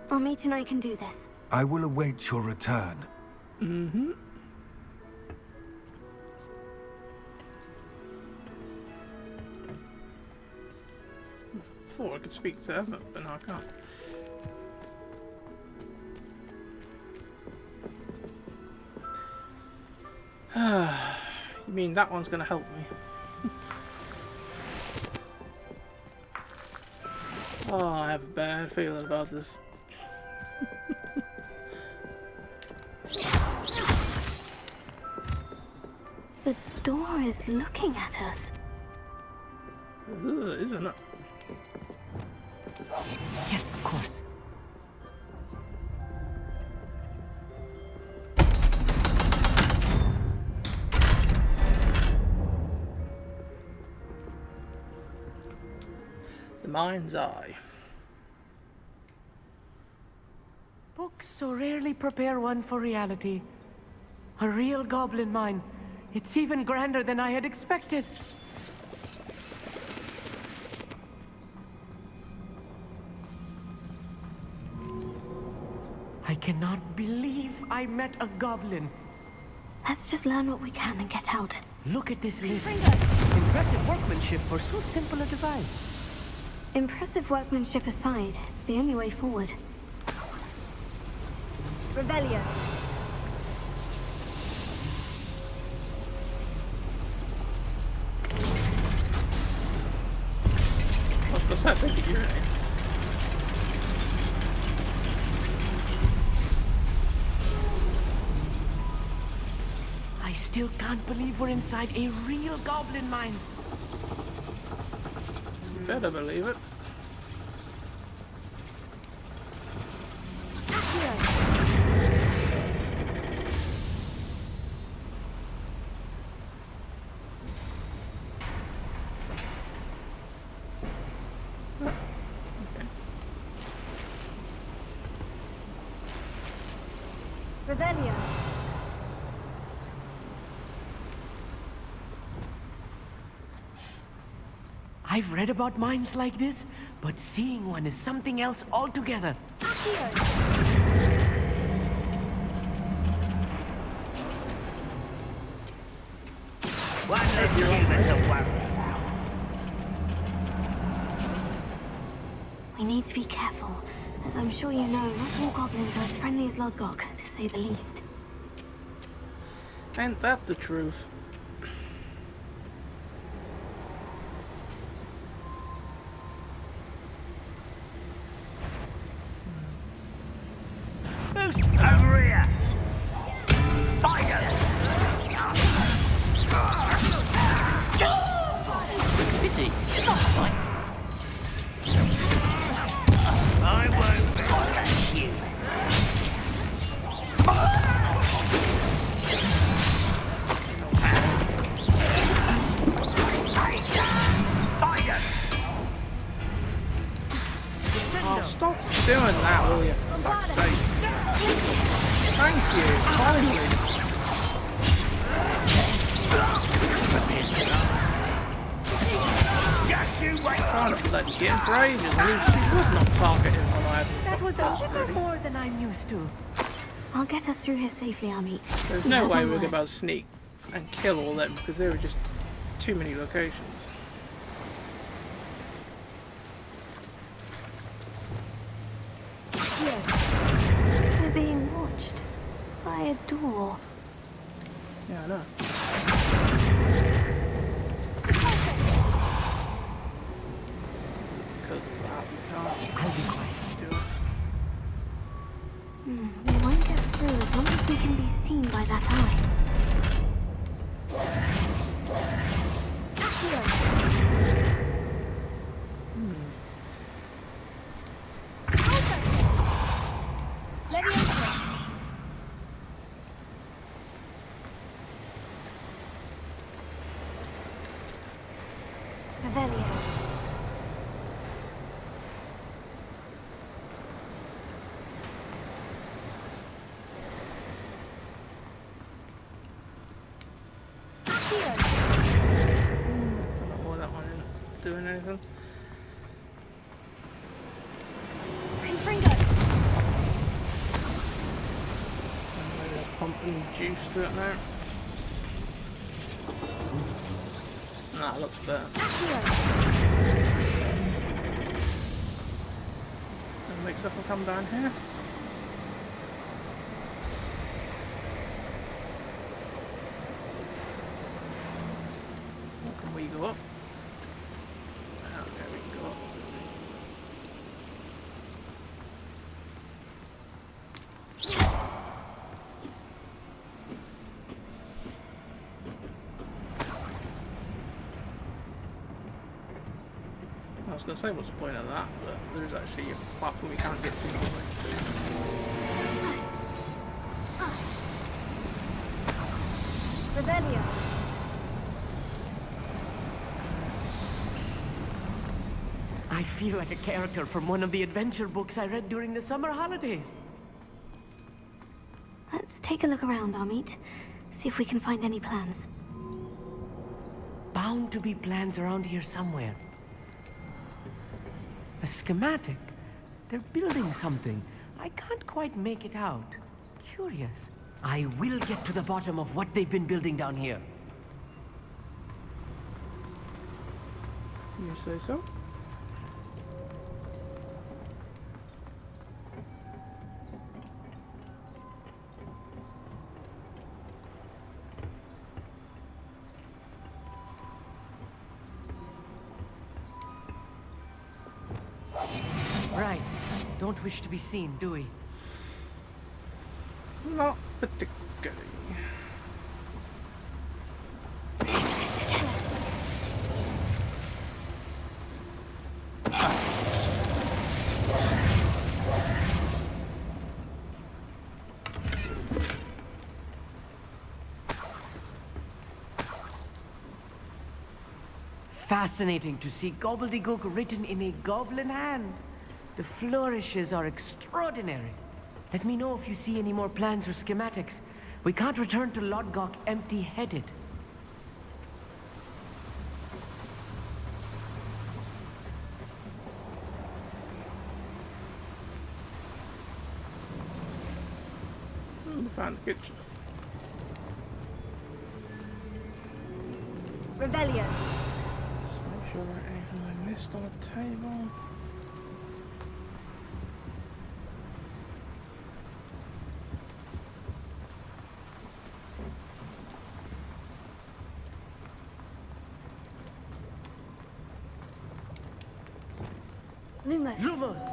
Armita and I can do this. I will await your return. Mm-hmm. Thought I could speak to Emma, but no, I can't. You mean that one's gonna help me? Oh, I have a bad feeling about this. The door is looking at us. Isn't it? Yes, of course. The mind's eye. Books so rarely prepare one for reality. A real goblin mine. It's even grander than I had expected. I cannot believe I met a goblin. Let's just learn what we can and get out. Look at this lid. Impressive workmanship for so simple a device. Impressive workmanship aside, it's the only way forward. Revelio. What's that thing at your name? I still can't believe we're inside a real goblin mine. You better believe it. Revelio. I've read about mines like this, but seeing one is something else altogether. We need to be careful. As I'm sure you know, not all goblins are as friendly as Lodgok, to say the least. Ain't that the truth? Who's over here? Fire! Pity, it's not right. I won't pass a human. Fire! Oh, stop doing that, will you? For fuck's sake. Thank you, finally. Yes, you wait. Trying to bloody get him for ages, and she would not target him when I had That was a fucked little already. more than I'm used to. I'll get us through here safely, Amit. There's no way we're about to sneak and kill all them because there were just too many locations. We're being watched by a door. Yeah, I know. Because of that, we can't. I'll be quiet. Do it. We won't get through as long as we can be seen by that eye. Revelio. doing anything. Maybe that's pumping juice to it now. Nah, it looks better. And makes up and come down here. Can we go up? Okay, we can go up. I was going to say what's the point of that, but there's actually a platform we can't get to. Rebellion. I feel like a character from one of the adventure books I read during the summer holidays. Let's take a look around, Amit. See if we can find any plans. Bound to be plans around here somewhere. A schematic. They're building something. I can't quite make it out. Curious. I will get to the bottom of what they've been building down here. You say so? Right. Don't wish to be seen, do we? Not particularly. Fascinating to see gobbledygook written in a goblin hand. The flourishes are extraordinary. Let me know if you see any more plans or schematics. We can't return to Lodgok empty-headed. Found the kitchen. Rebellion. Just make sure there ain't anything I missed on the table. Lumos. Lumos!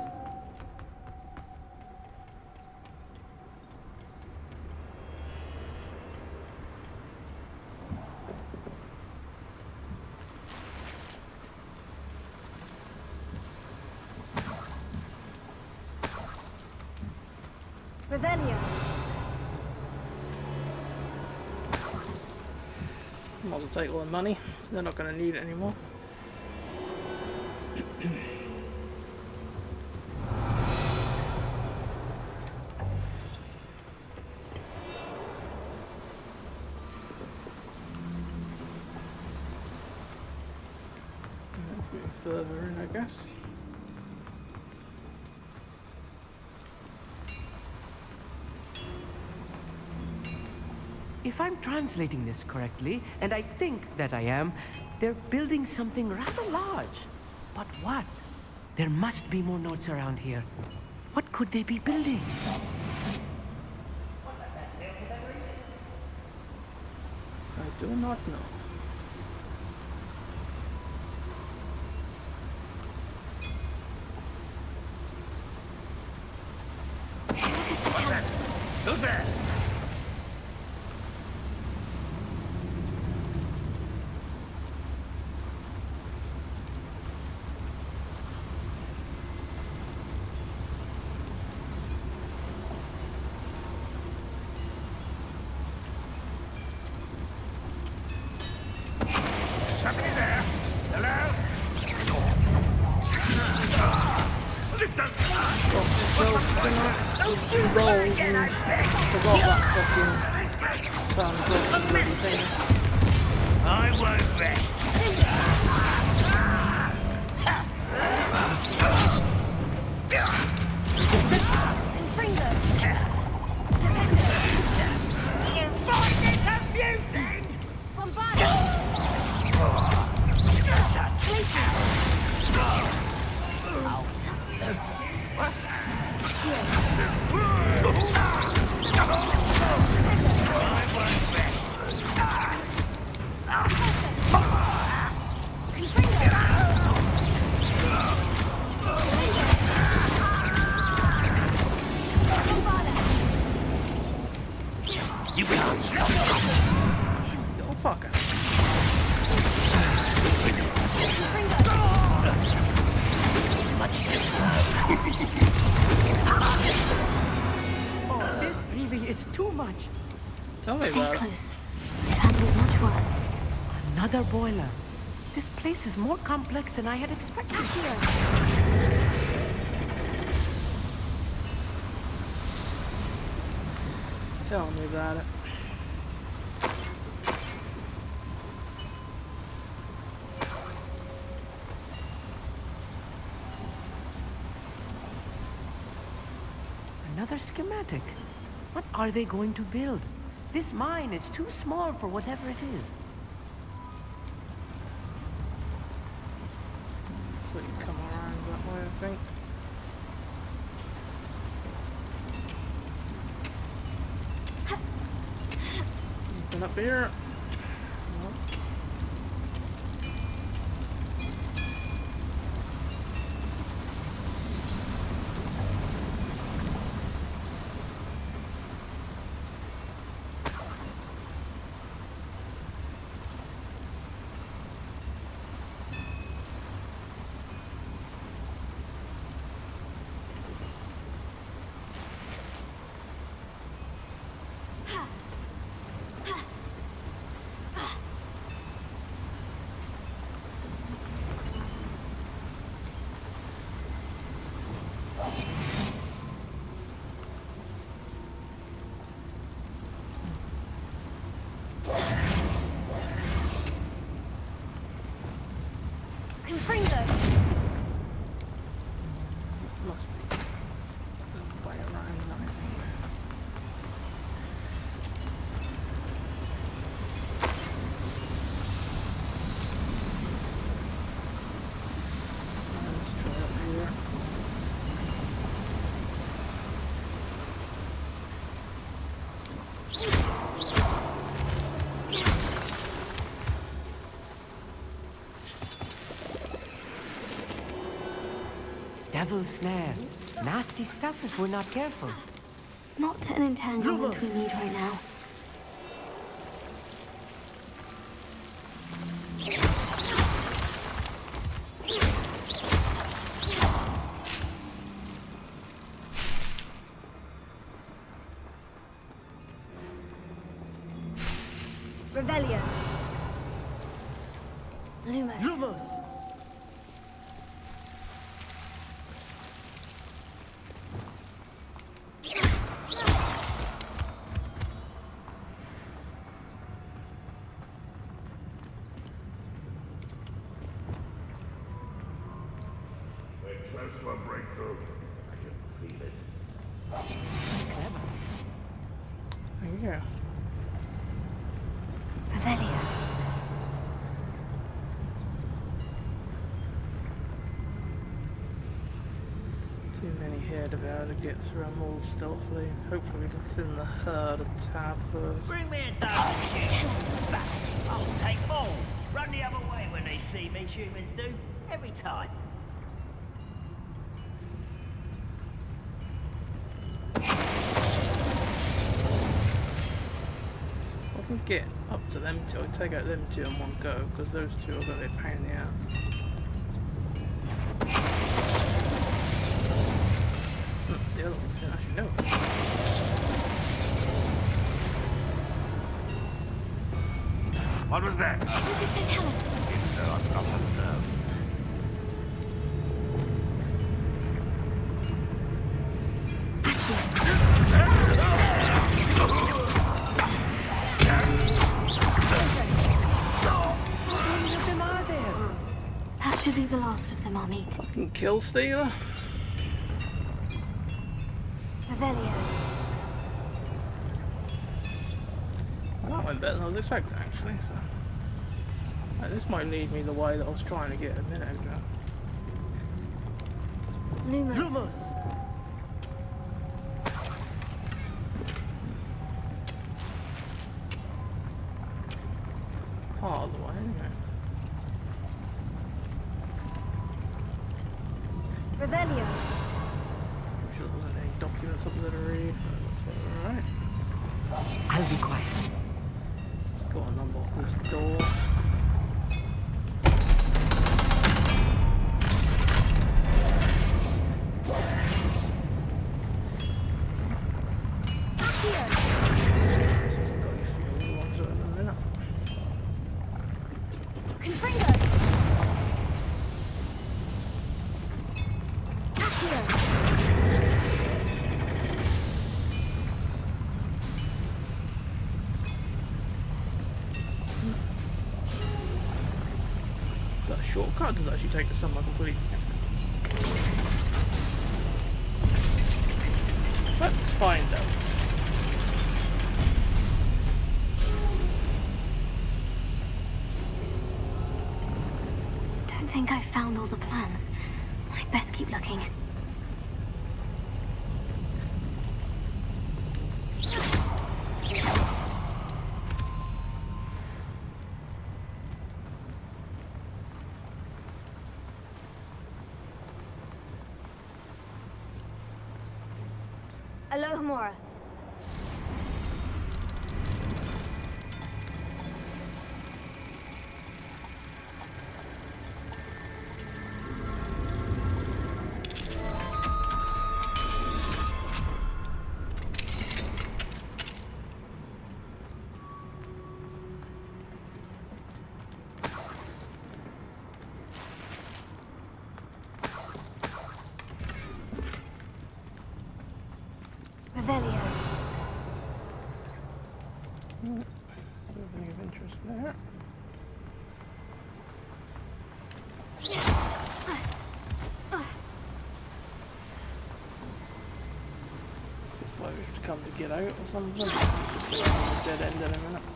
Rebellion. Might as well take all the money. They're not going to need it anymore. A bit further in, I guess. If I'm translating this correctly, and I think that I am, they're building something rather large. But what? There must be more notes around here. What could they be building? I do not know. Who's there? Somebody there? Hello? This doesn't... Roll and forgot that fucking sound thing. I won't rest. Tell me Stay about it. close. It can be much worse. Another boiler. This place is more complex than I had expected. Tell me about it. Another schematic. What are they going to build? This mine is too small for whatever it is. So you come around that way, I think. Been up here. No. Must be the way around, I think. Let's try up here. Devil's snare. Nasty stuff if we're not careful. Not an entanglement we need right now. Revelio. Lumos. Lumos! We're close to a breakthrough. I can feel it. There you go. Revelio. Too many here to be able to get through them all stealthily. Hopefully we can thin the herd a tad first. Bring me a dozen chips. Back. I'll take all. Run the other way when they see me, humans do. Every time. If I can get up to them two, I'll take out them two in one go, because those two are going to be a pain in the ass. The other ones didn't actually know. What was that? Lucas, don't tell us. I'm not unnerved. How many of them are there? That should be the last of them, I'll meet. Fucking kill stealer. Revelio. Well, that went better than I was expecting, actually. So, this might lead me the way that I was trying to get a minute ago. Lumos. Lumos! Part of the way, anyway. Revelio. I'm sure there wasn't any documents up there to read. Alright. I'll be quiet. Let's go and unlock this door. This hasn't got any Oh, it does actually take the somewhere completely different. Let's find out. Don't think I've found all the plans. I'd best keep looking. Aloha, Mora. Revelio. Nothing of interest there. It's just like we have to come to get out or something. Just a dead end in a minute.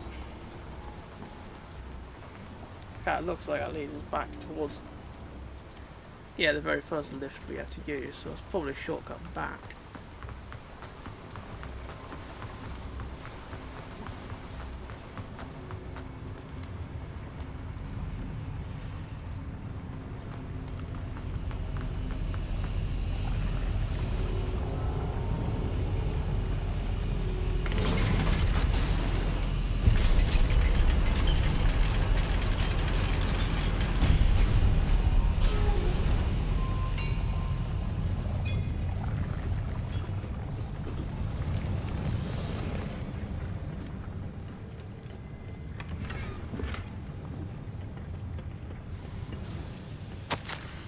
Okay, it looks like it leads us back towards, yeah, the very first lift we had to use, so it's probably a shortcut back.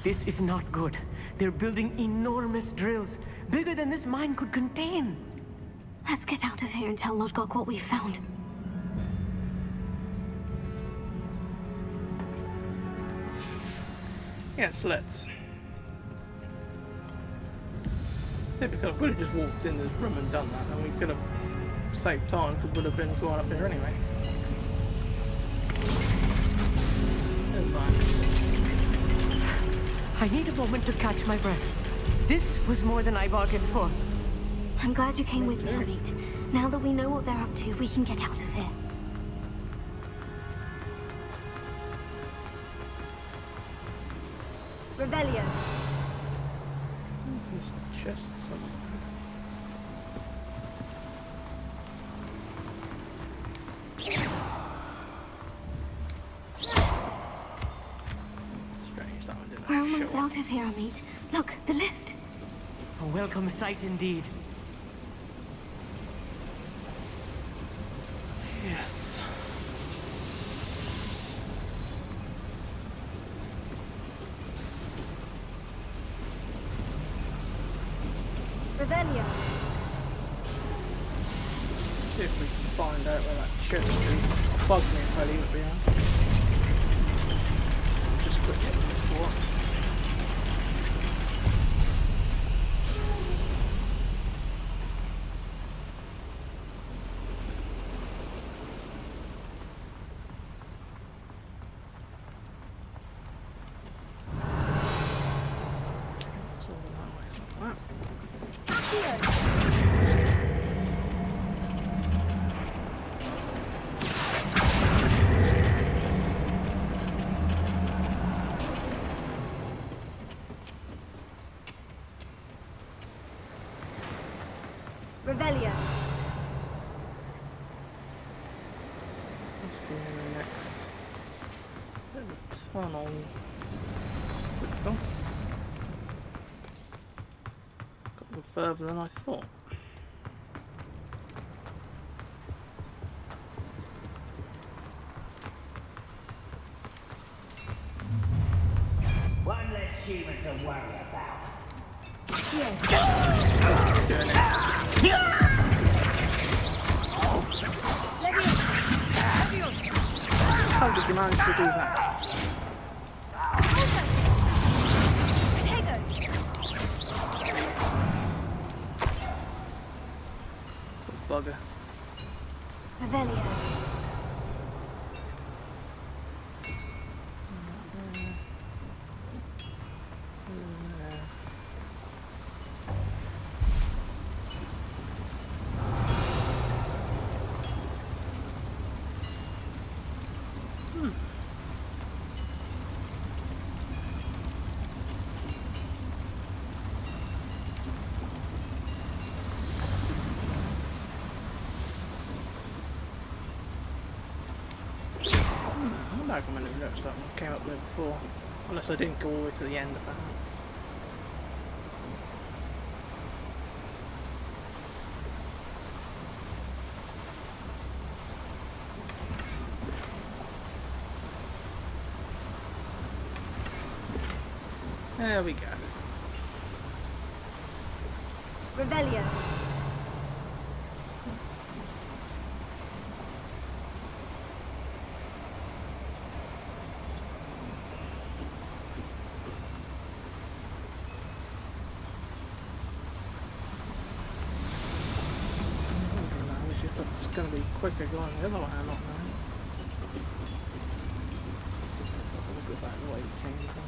This is not good. They're building enormous drills, bigger than this mine could contain. Let's get out of here and tell Lodgok what we found. Yes, let's. Typical, if we'd have just walked in this room and done that, then we could have saved time, because we'd have been going up here anyway. Never mind. I need a moment to catch my breath. This was more than I bargained for. I'm glad you came with me, Amit. Now that we know what they're up to, we can get out of here. Revelio. There's the chest somewhere. Strange, that one didn't We're actually almost show up. out of here, Amit. Look, the lift. A welcome sight indeed. Yes. Revelio. See if we can find out where that chest is. Bug me if I leave it behind. Just quickly open this door. It's all that way, somewhere. Revelio. Must be in the next bit of a tunnel. Oh. Got a bit further than I thought. One less human to worry about. Doing it. How did you manage to do that? bugger. Revelio. I recommend it noticed that one came up there before. Unless I didn't go all the way to the end, perhaps. There we go. Revelio. It's going to be quicker going the other way, I don't know. I'll go back the way we came from.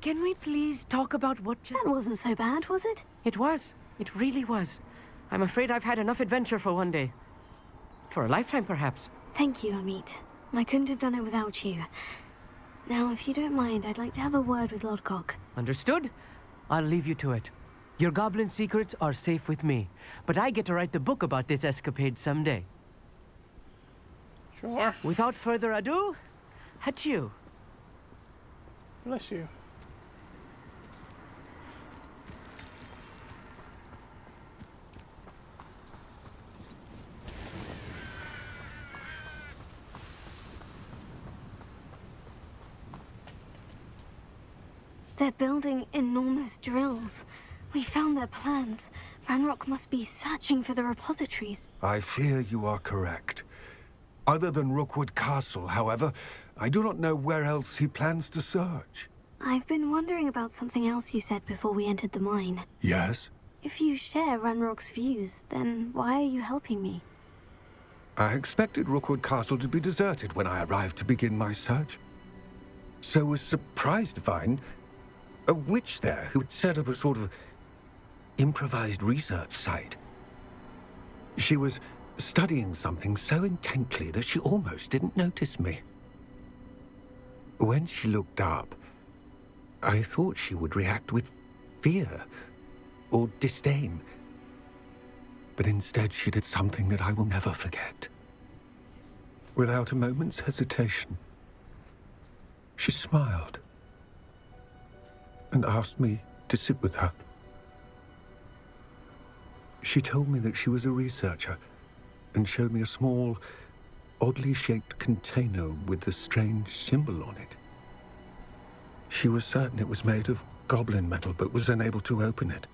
Can we please talk about what just... That wasn't so bad, was it? It was. It really was. I'm afraid I've had enough adventure for one day. For a lifetime, perhaps. Thank you, Amit. I couldn't have done it without you. Now, if you don't mind, I'd like to have a word with Lodcock. Understood? I'll leave you to it. Your goblin secrets are safe with me, but I get to write the book about this escapade someday. Sure. Without further ado, adieu. Bless you. They're building enormous drills. We found their plans. Ranrock must be searching for the repositories. I fear you are correct. Other than Rookwood Castle, however, I do not know where else he plans to search. I've been wondering about something else you said before we entered the mine. Yes? If you share Ranrock's views, then why are you helping me? I expected Rookwood Castle to be deserted when I arrived to begin my search. So was surprised to find a witch there who had set up a sort of improvised research site. She was studying something so intently that she almost didn't notice me. When she looked up, I thought she would react with fear or disdain. But instead she did something that I will never forget. Without a moment's hesitation, she smiled and asked me to sit with her. She told me that she was a researcher and showed me a small, oddly shaped container with a strange symbol on it. She was certain it was made of goblin metal, but was unable to open it.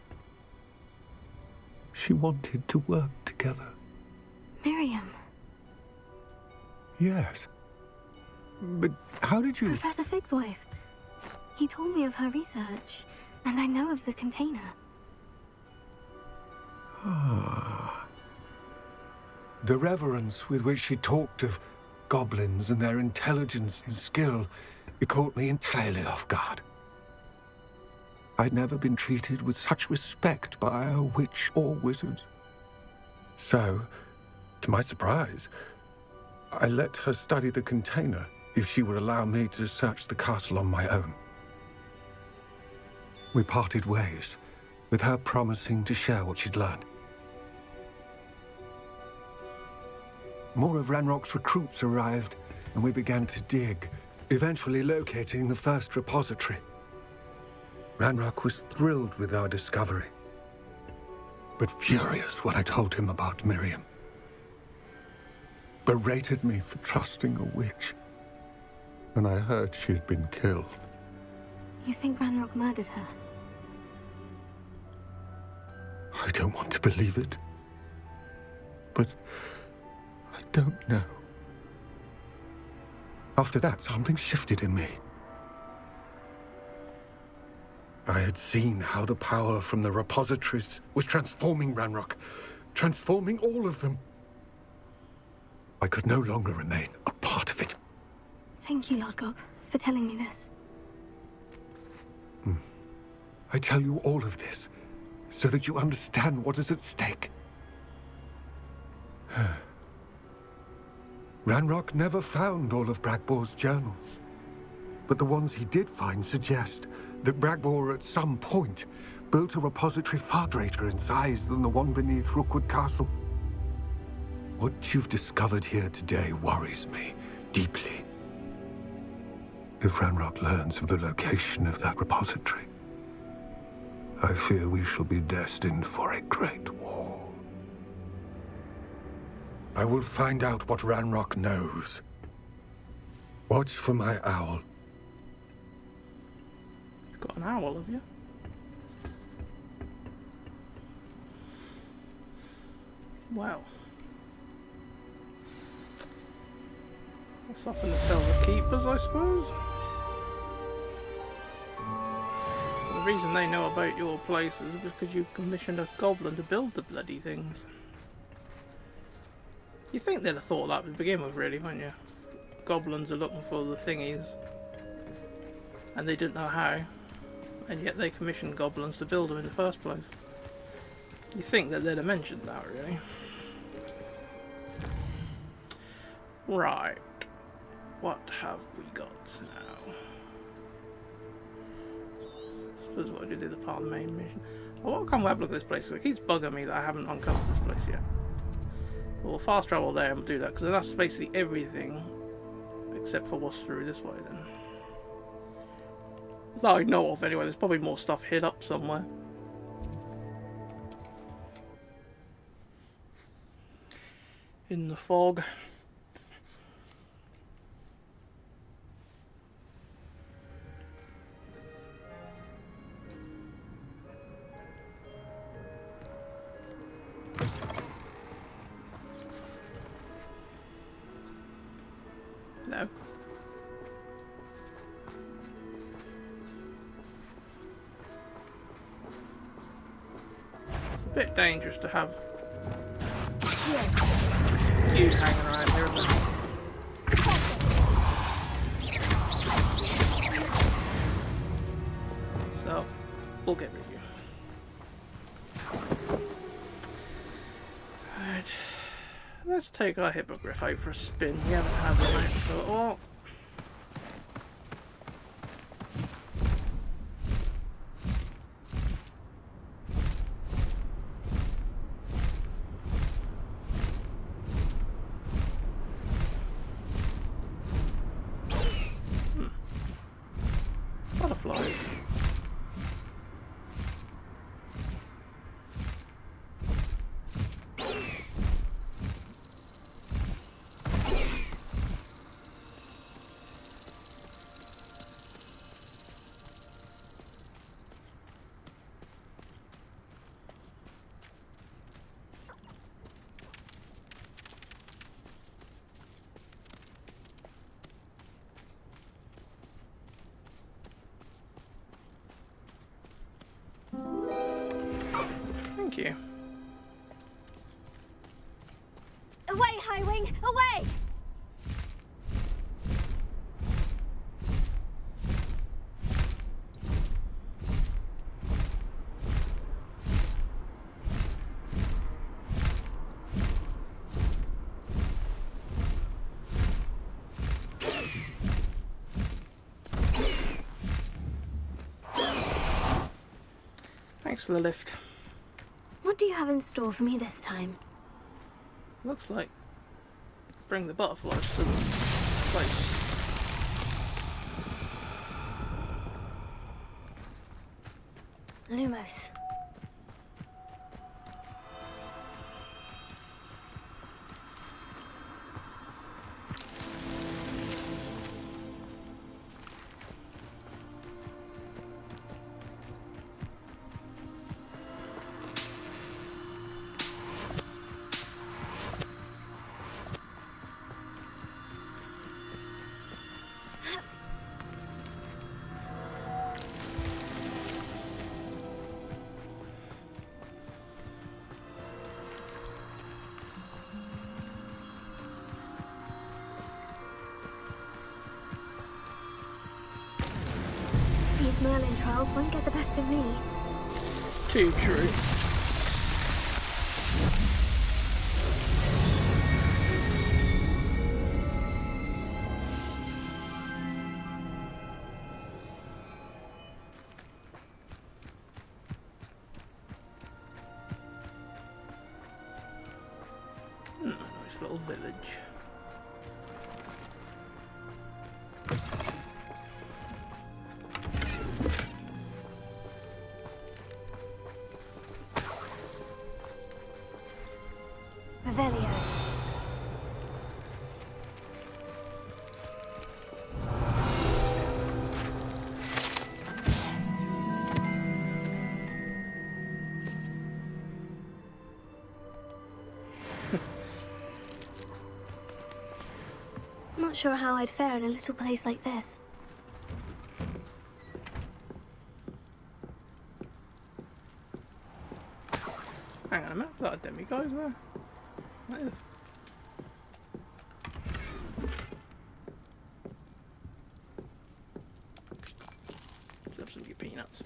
She wanted to work together. Miriam. Yes. But how did you... Professor Fig's wife. He told me of her research, and I know of the container. Ah. The reverence with which she talked of goblins and their intelligence and skill, it caught me entirely off guard. I'd never been treated with such respect by a witch or wizard. So, to my surprise, I let her study the container if she would allow me to search the castle on my own. We parted ways, with her promising to share what she'd learned. More of Ranrock's recruits arrived, and we began to dig, eventually locating the first repository. Ranrock was thrilled with our discovery, but furious when I told him about Miriam. Berated me for trusting a witch, and I heard she'd been killed. You think Ranrock murdered her? I don't want to believe it, but I don't know. After that, something shifted in me. I had seen how the power from the repositories was transforming Ranrock, transforming all of them. I could no longer remain a part of it. Thank you, Lord Gog, for telling me this. I tell you all of this so that you understand what is at stake. Ranrock never found all of Bragbor's journals, but the ones he did find suggest that Bragbor at some point built a repository far greater in size than the one beneath Rookwood Castle. What you've discovered here today worries me deeply. If Ranrock learns of the location of that repository, I fear we shall be destined for a great war. I will find out what Ranrock knows. Watch for my owl. Got an owl, have you? Wow. That's something to tell the keepers, I suppose. The reason they know about your place is because you commissioned a goblin to build the bloody things. You think they'd have thought that to begin with, really, wouldn't you? Goblins are looking for the thingies, and they didn't know how, and yet they commissioned goblins to build them in the first place. You think that they'd have mentioned that, really. Right. What have we got now? I suppose what I did is a part of the main mission. I want to come have a look at this place, because it keeps bugging me that I haven't uncovered this place yet. We'll fast travel there and we'll do that, because that's basically everything except for what's through this way then. That I know of anyway, there's probably more stuff hid up somewhere. In the fog. No. It's a bit dangerous to have you hanging around here, isn't it? So, we'll get rid of you. Right. Let's take our hippogriff out for a spin. We haven't had one out for a while. Butterflies. Thank you. Away, Highwing! Away! Thanks for the lift. What do you have in store for me this time? Looks like bring the butterflies to the place. Lumos. These Merlin trials won't get the best of me. Too true. Nice little village. Revelio. Not sure how I'd fare in a little place like this. Hang on a minute, is that a demigod there? That is. Let's have some new peanuts.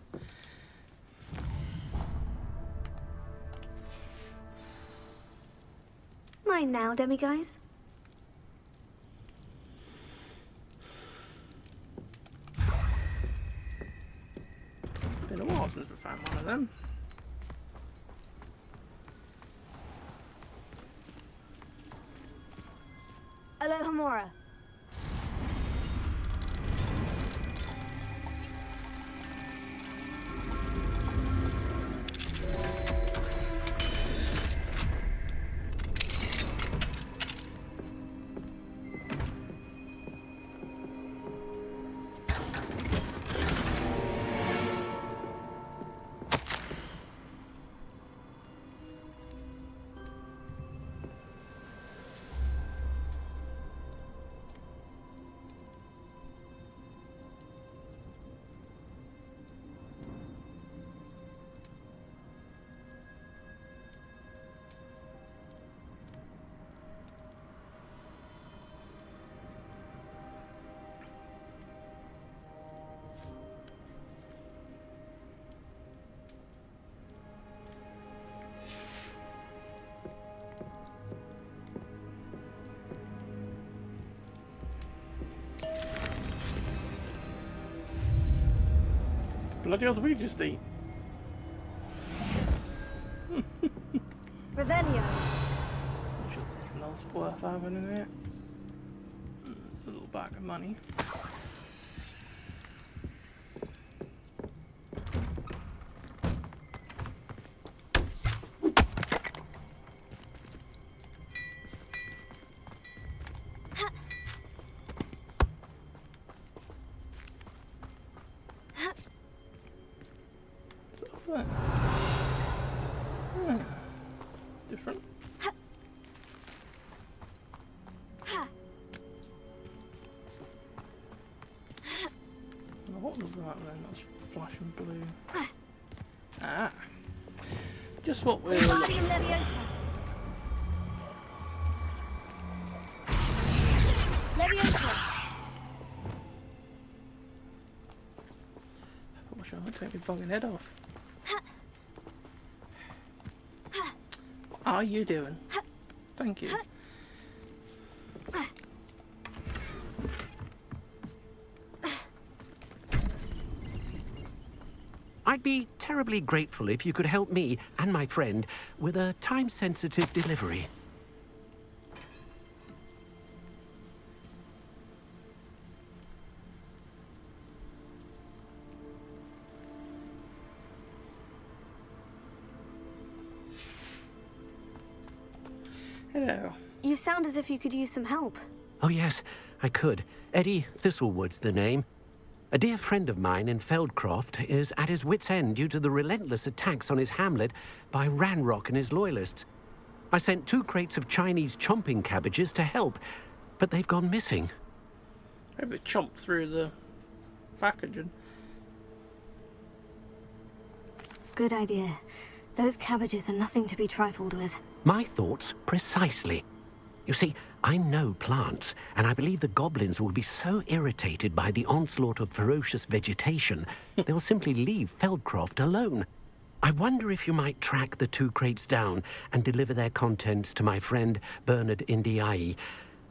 Mine now, demiguys. Been a while since we found one of them. Alohomora. Bloody hell, did we just eat? Revelio. I'm sure there's nothing else worth having in it. A little bag of money. That? Different. What was that then? That's flashing blue. Ah. Just what we're looking for. fucking head off. How are you doing? Thank you. I'd be terribly grateful if you could help me and my friend with a time-sensitive delivery. Hello. You sound as if you could use some help. Oh yes, I could. Eddie Thistlewood's the name. A dear friend of mine in Feldcroft is at his wit's end due to the relentless attacks on his hamlet by Ranrock and his loyalists. I sent 2 crates of Chinese chomping cabbages to help, but they've gone missing. Maybe they chomped through the packaging. Good idea. Those cabbages are nothing to be trifled with. My thoughts precisely. You see, I know plants, and I believe the goblins will be so irritated by the onslaught of ferocious vegetation, they'll simply leave Feldcroft alone. I wonder if you might track the 2 crates down and deliver their contents to my friend Bernard Indiai.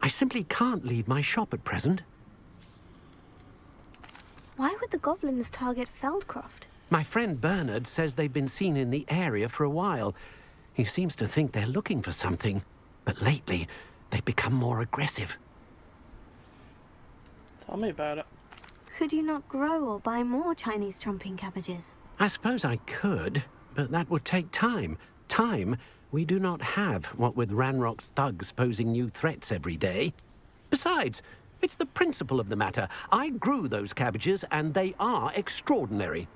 I simply can't leave my shop at present. Why would the goblins target Feldcroft? My friend Bernard says they've been seen in the area for a while. He seems to think they're looking for something, but lately they've become more aggressive. Tell me about it. Could you not grow or buy more Chinese chomping cabbages? I suppose I could, but that would take time. Time we do not have, what with Ranrock's thugs posing new threats every day. Besides, it's the principle of the matter. I grew those cabbages, and they are extraordinary.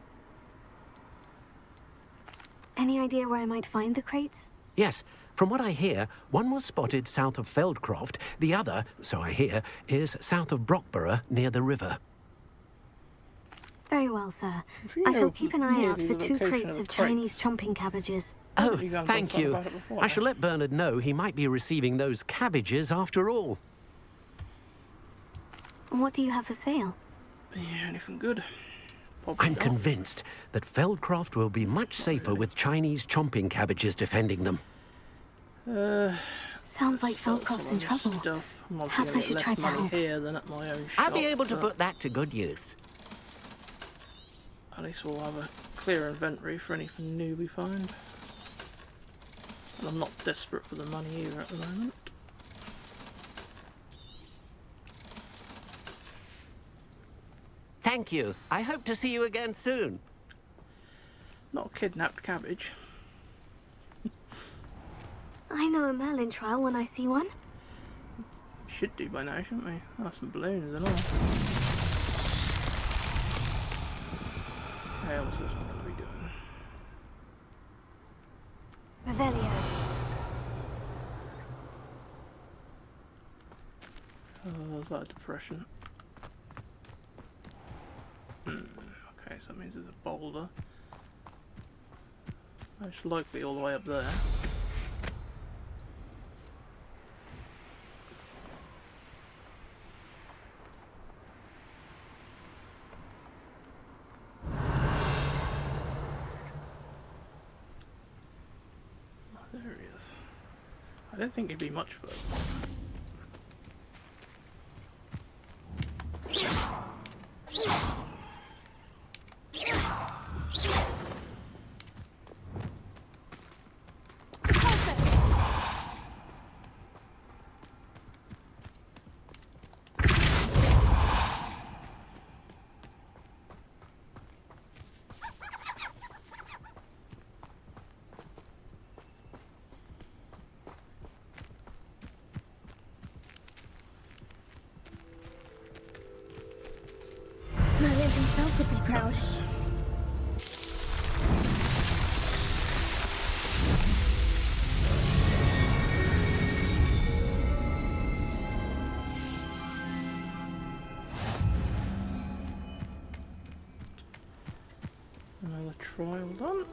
Any idea where I might find the crates? Yes, from what I hear, one was spotted south of Feldcroft, the other, so I hear, is south of Brockborough, near the river. Very well, sir. I shall keep an eye out for 2 crates of Chinese chomping cabbages. Oh, thank you. I shall let Bernard know he might be receiving those cabbages after all. And what do you have for sale? Yeah, anything good? Probably I'm not. convinced that Feldcroft will be much safer with Chinese chomping cabbages defending them. Sounds like Feldcroft's in trouble. Perhaps I should try to help. Here than at my own shop, I'll be able to put that to good use. At least we'll have a clear inventory for anything new we find. And I'm not desperate for the money either at the moment. Thank you. I hope to see you again soon. Not a kidnapped cabbage. I know a Merlin trial when I see one. Should do by now, shouldn't we? Oh, some balloons and all. Okay, what's this one going to be doing? Revelio. Oh, is that a depression? Okay, so that means there's a boulder. Most likely all the way up there. Oh, there he is. I don't think he'd be much further. Merlin himself would be proud. Another trial done.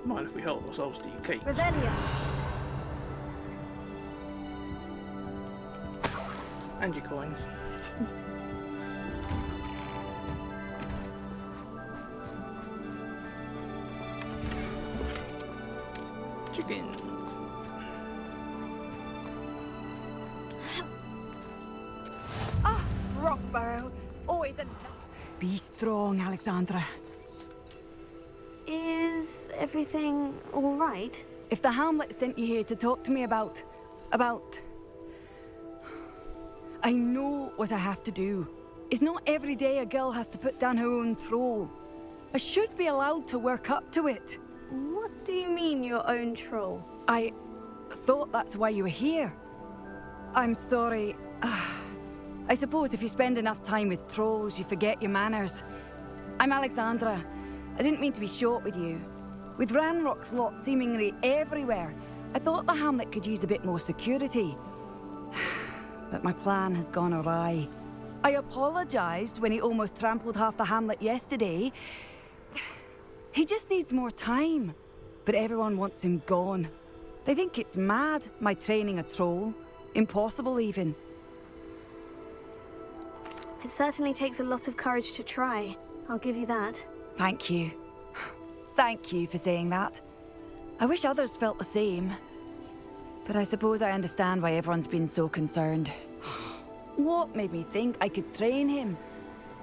Might if we help ourselves to your cake. Revelia. And your coins. Chickens. Ah, rock barrel. Always enough. Be strong, Alexandra. Is everything all right? If the Hamlet sent you here to talk to me about... I know what I have to do. It's not every day a girl has to put down her own troll. I should be allowed to work up to it. What do you mean, your own troll? I thought that's why you were here. I'm sorry. I suppose if you spend enough time with trolls, you forget your manners. I'm Alexandra. I didn't mean to be short with you. With Ranrock's lot seemingly everywhere, I thought the Hamlet could use a bit more security. But my plan has gone awry. I apologized when he almost trampled half the Hamlet yesterday. He just needs more time. But everyone wants him gone. They think it's mad, my training a troll. Impossible, even. It certainly takes a lot of courage to try. I'll give you that. Thank you. Thank you for saying that. I wish others felt the same. But I suppose I understand why everyone's been so concerned. What made me think I could train him?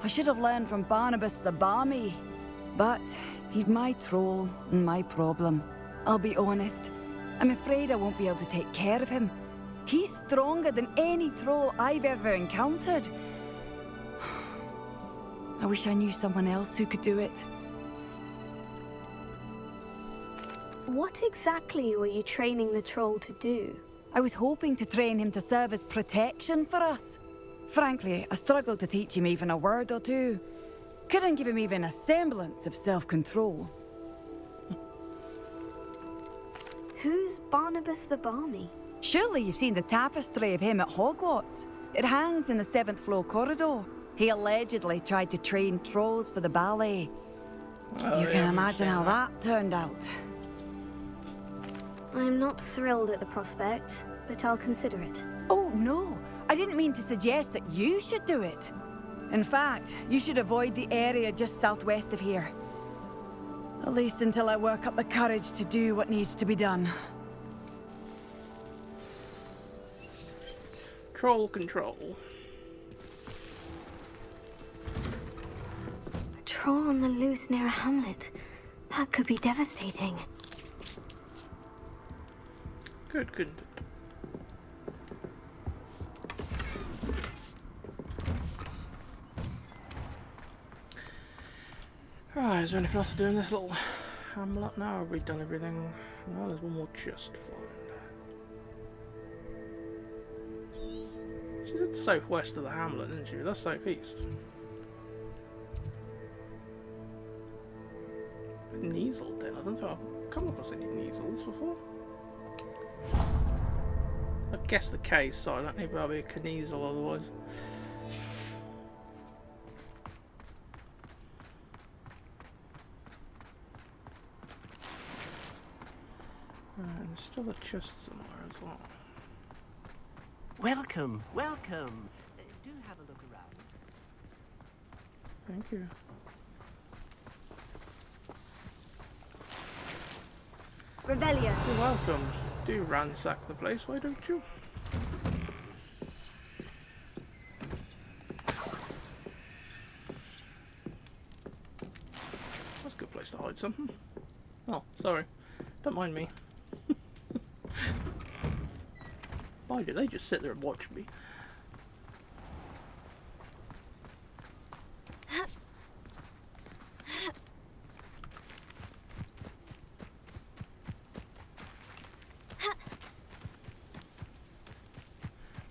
I should have learned from Barnabas the Balmy. But he's my troll and my problem. I'll be honest. I'm afraid I won't be able to take care of him. He's stronger than any troll I've ever encountered. I wish I knew someone else who could do it. What exactly were you training the troll to do? I was hoping to train him to serve as protection for us. Frankly, I struggled to teach him even a word or two. Couldn't give him even a semblance of self-control. Who's Barnabas the Balmy? Surely you've seen the tapestry of him at Hogwarts. It hangs in the 7th floor corridor. He allegedly tried to train trolls for the ballet. Oh, You can imagine how that turned out. I'm not thrilled at the prospect, but I'll consider it. Oh, no. I didn't mean to suggest that you should do it. In fact, you should avoid the area just southwest of here. At least until I work up the courage to do what needs to be done. Troll control. A troll on the loose near a hamlet. That could be devastating. Good, good. Right, is there anything else to do in this little hamlet now? Have we done everything? No, there's one more chest to find. She's at the southwest of the hamlet, isn't she? That's southeast. Kneasel den. I don't think I've come across any Kneasels before. I guess the case, so I don't think there'll be a Kneasel otherwise. And there's still a chest somewhere as well. Welcome, welcome. Do have a look around. Thank you. Revelia. You're welcome. Do ransack the place, why don't you? That's a good place to hide something. Oh, sorry. Don't mind me. Why do they just sit there and watch me?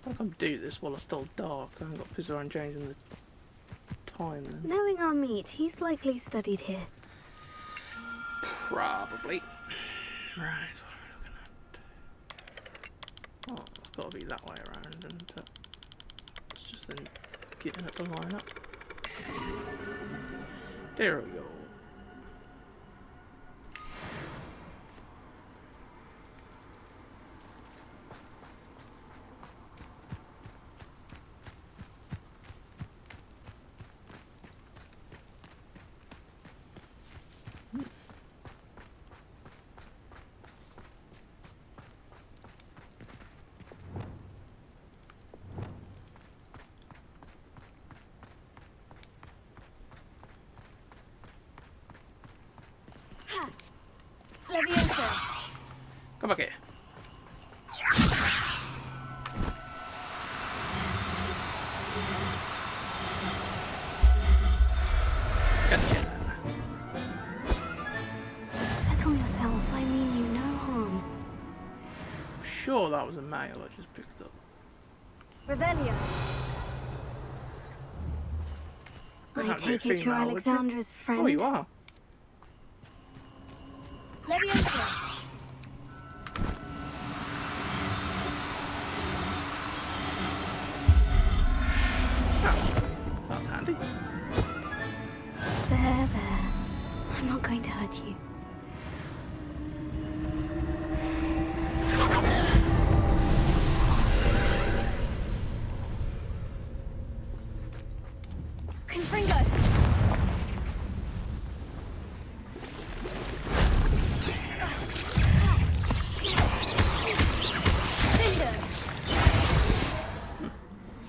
I can do this while it's still dark. I haven't got to piss around changing the time then. Knowing our meat, he's likely studied here. Probably. Right, what are we looking at? Oh, it's got to be that way around, and it's just then getting it to line up. There we go. Come back here. Gotcha. Settle yourself. I mean you no harm. I'm sure that was a mail I just picked up. Revelio. I take it you're Alexandra's friend? Oh, you are. Leviosa. That's handy. There. I'm not going to hurt you. Confringo.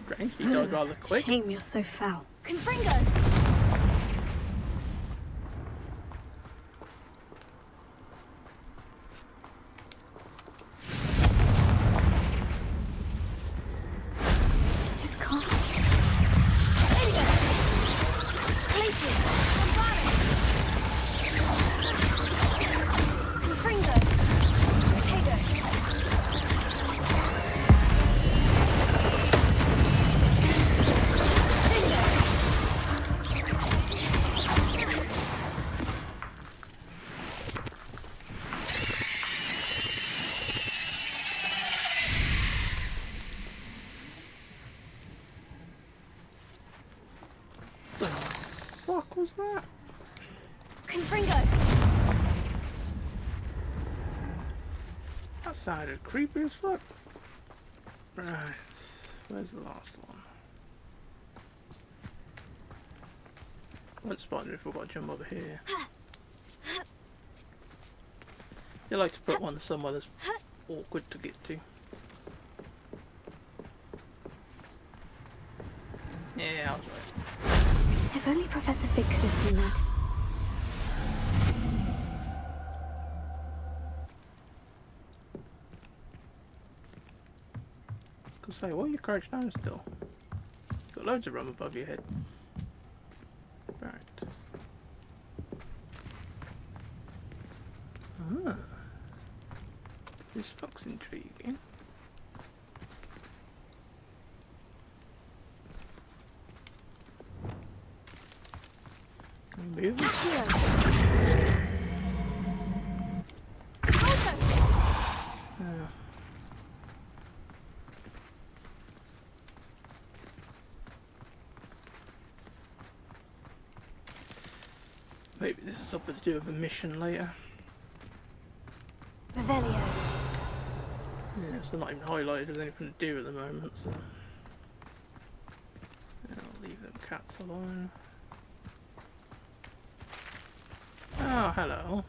Strange, he died rather quick. Shame you're so foul. Confringo. His car. What was that? Confringo. That sounded creepy as fuck. Right, where's the last one? What's spotted if we've got to jump over here? They like to put one somewhere that's awkward to get to. Yeah, I was right. If only Professor Fig could have seen that. Could say, why are you crouched down still? Got loads of room above your head. Right. Ah. This looks intriguing. Can we move it? Maybe this is something to do with a mission later. Revelio. Yeah, it's not even highlighted with anything to do at the moment, so I'll leave them cats alone. Oh, hello.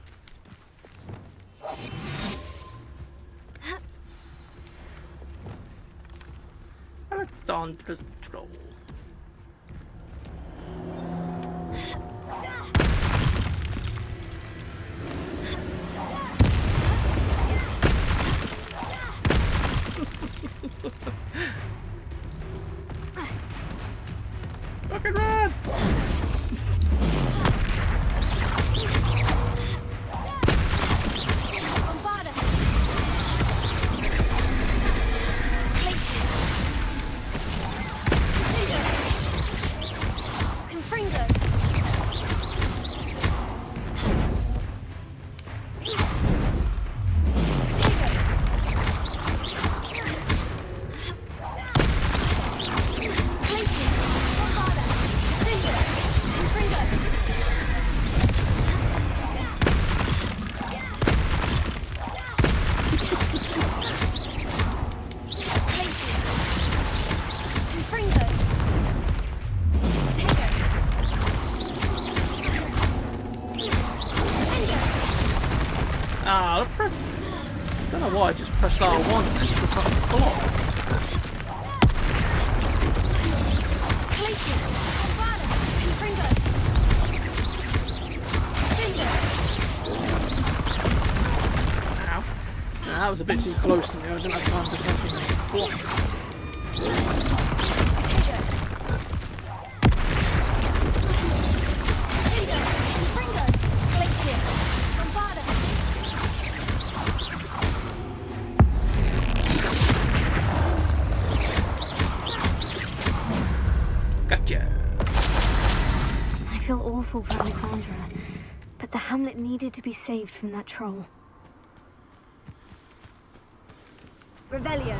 Alexandra's troll. Fucking run! Ah, don't know why I just pressed R1 to across the floor. Ow. That was a bit too close to me. I didn't have time to fucking block. Gotcha. I feel awful for Alexandra, but the hamlet needed to be saved from that troll. Revelio.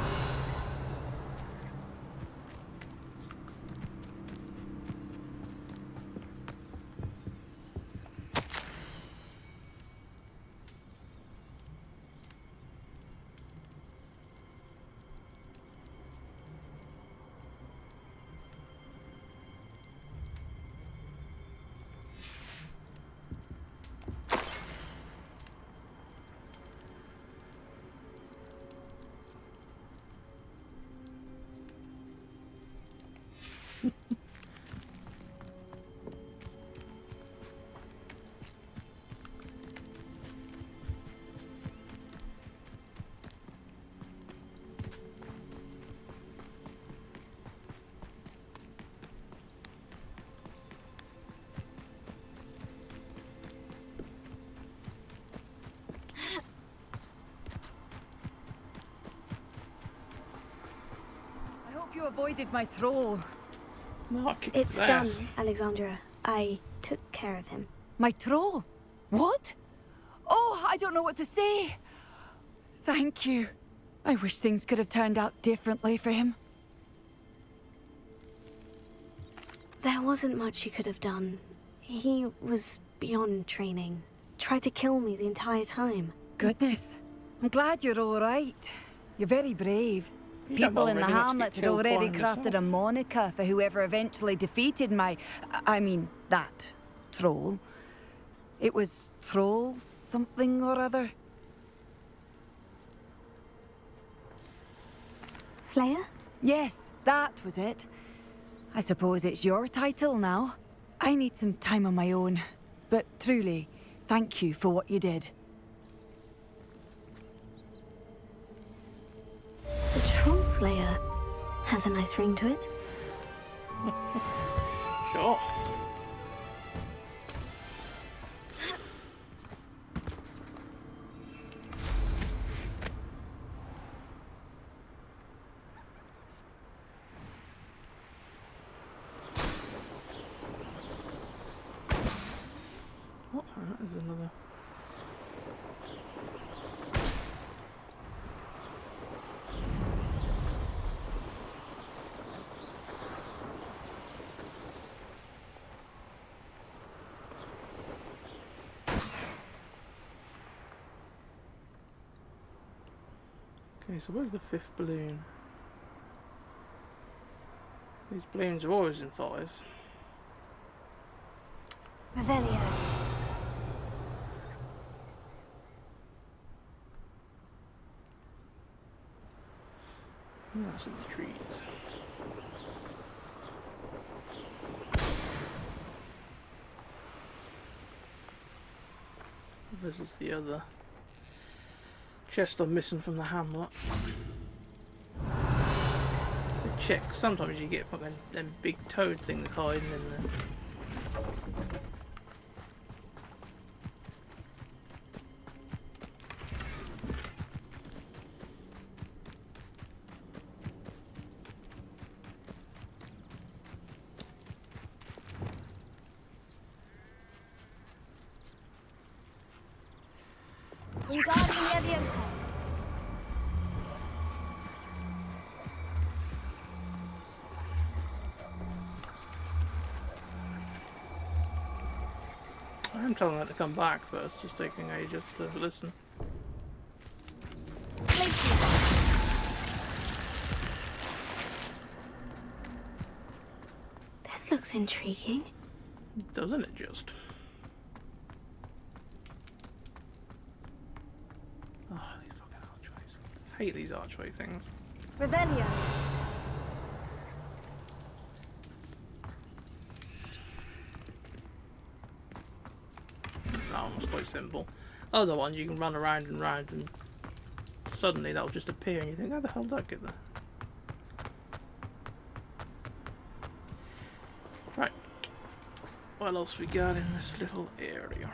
You avoided my troll. It's done, Alexandra. I took care of him. My troll? What? Oh, I don't know what to say. Thank you. I wish things could have turned out differently for him. There wasn't much you could have done. He was beyond training. Tried to kill me the entire time. Goodness. I'm glad you're all right. You're very brave. People in the hamlet had already crafted a moniker for whoever eventually defeated that troll. It was Troll something or other. Slayer? Yes, that was it. I suppose it's your title now. I need some time on my own. But truly, thank you for what you did. The Troll Slayer has a nice ring to it. Sure. Oh, there's another. Okay, so where's the fifth balloon? These balloons are always in fives. Revelio. That's in the trees. This is the other chest I'm missing from the hamlet. Check. Sometimes you get fucking them big toad things hiding in there. I'm telling her to come back, but it's just taking ages to listen. This looks intriguing. Doesn't it just? Oh, these fucking archways. I hate these archway things. Revelio. That one was quite simple. Other ones you can run around and round and suddenly that'll just appear and you think, how the hell did that get there? Right. What else we got in this little area?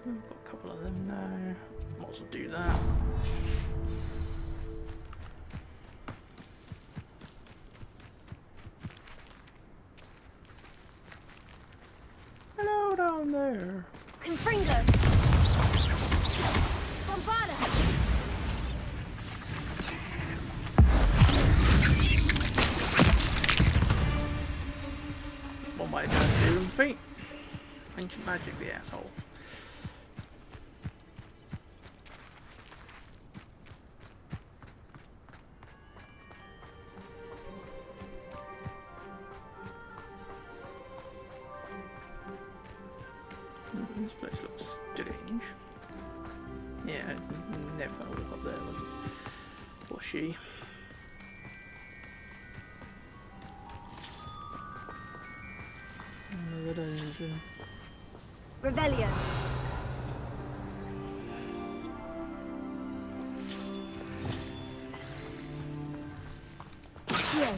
We've got a couple of them now. Might as well do that. Hello down there. Confringo! Bombarda! What might I do? Feet. Ancient magic, the asshole. This place looks strange. Yeah, never gonna walk up there, or she. Another dungeon. Revelio. Here.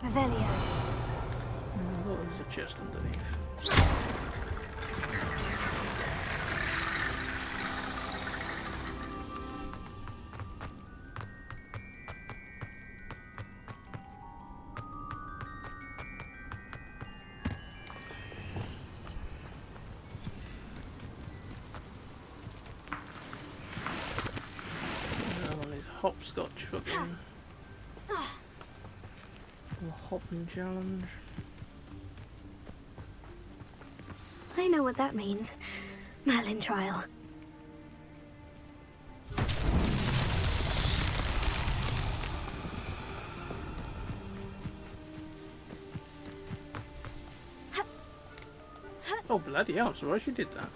Revelio. Oh, there's a chest underneath. Hopscotch fucking hopping challenge. I know what that means. Merlin trial. Oh bloody hell, I'm surprised she did that.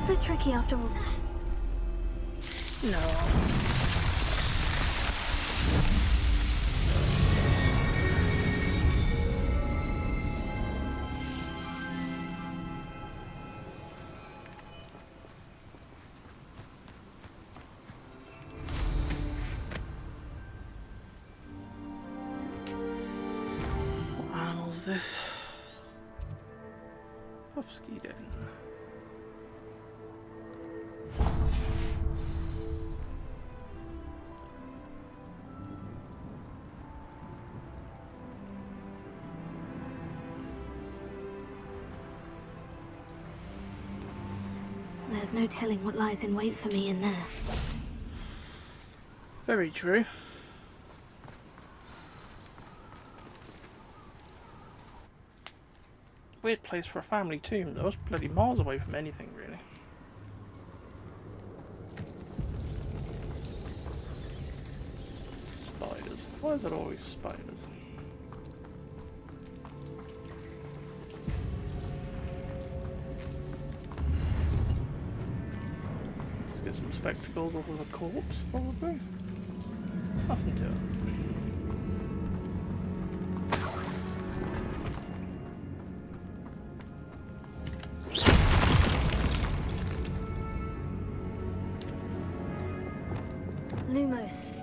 So tricky after all. No. What animal's this? Puffsky Den. There's no telling what lies in wait for me in there. Very true. Weird place for a family tomb, though. It's bloody miles away from anything, really. Spiders. Why is it always spiders? Let's get some spectacles off of a corpse, probably. Nothing to it. Lumos.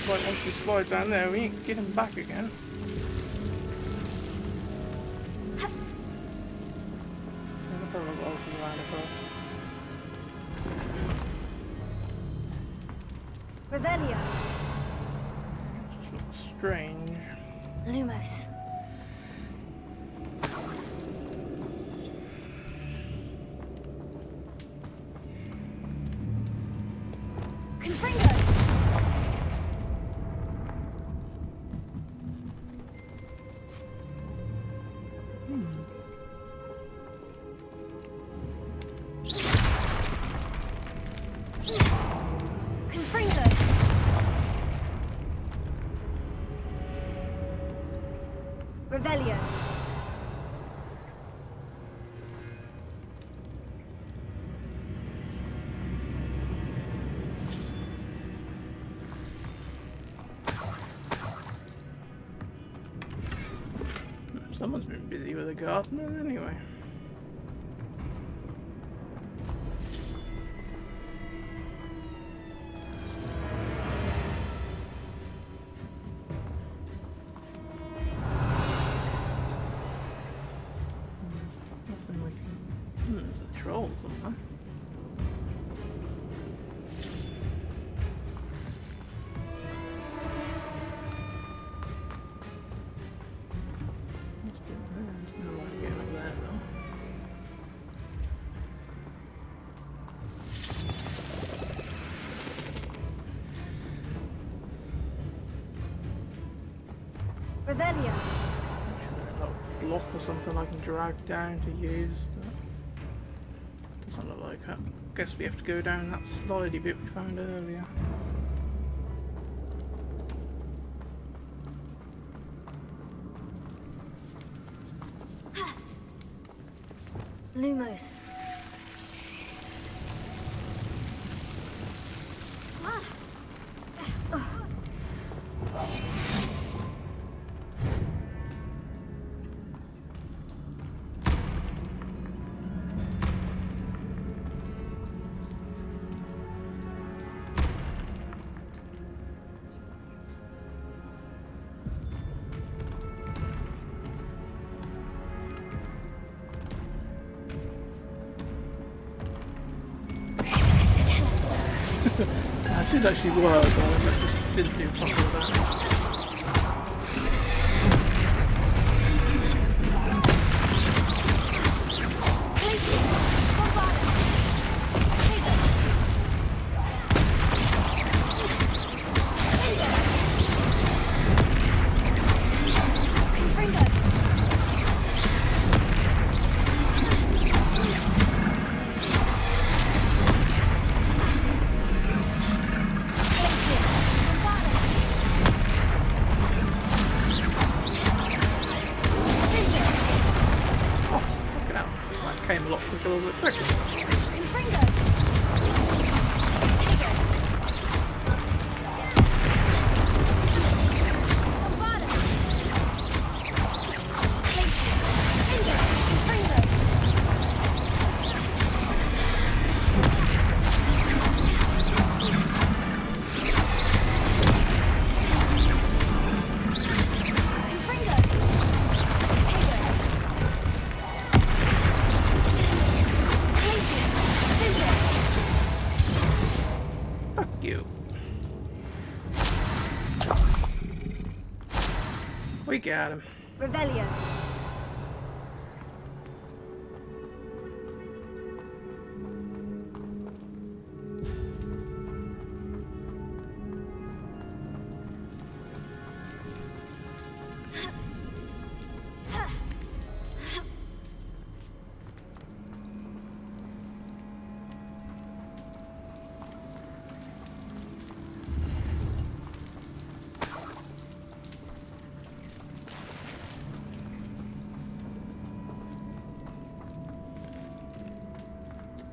Like once we slide down there, we ain't getting back again. So let's have a look what else is around first. Revelio. Just looks strange. Lumos. Confringo. Confringo. Revelio. Someone's been busy with a gardener anyway. Nothing we can... there's a troll somewhere. Must be up there. There's no way of getting up there though. Revelio. A block or something I can drag down to use, but doesn't look like it. Guess we have to go down that slidey bit we found earlier. Lumos. That did actually work, but I just didn't do properly with that. Came a lot quicker than I was expecting. We got him. Revelio.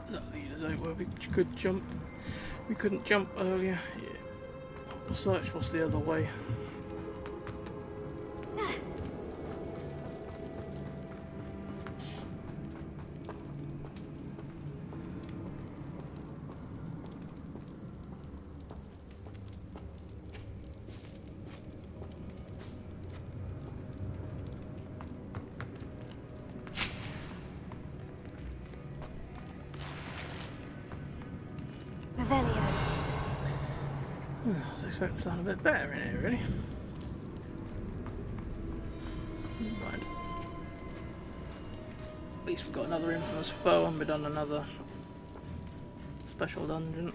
That lead us out where we could jump. We couldn't jump earlier. Yeah. We'll search what's the other way. expect something a bit better in here, really. Never mind. At least we've got another infamous foe and we've done another special dungeon.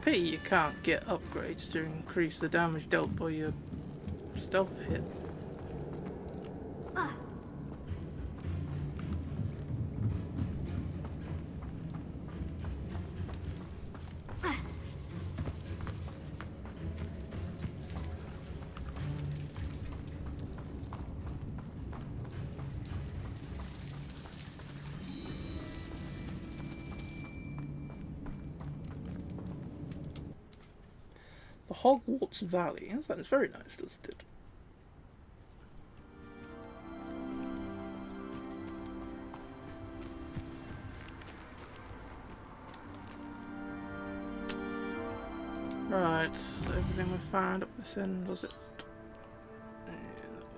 Pity you can't get upgrades to increase the damage dealt by your stealth hit. The Hogwarts Valley. That's very nice, doesn't it? Right, so everything we found up this end, was it? That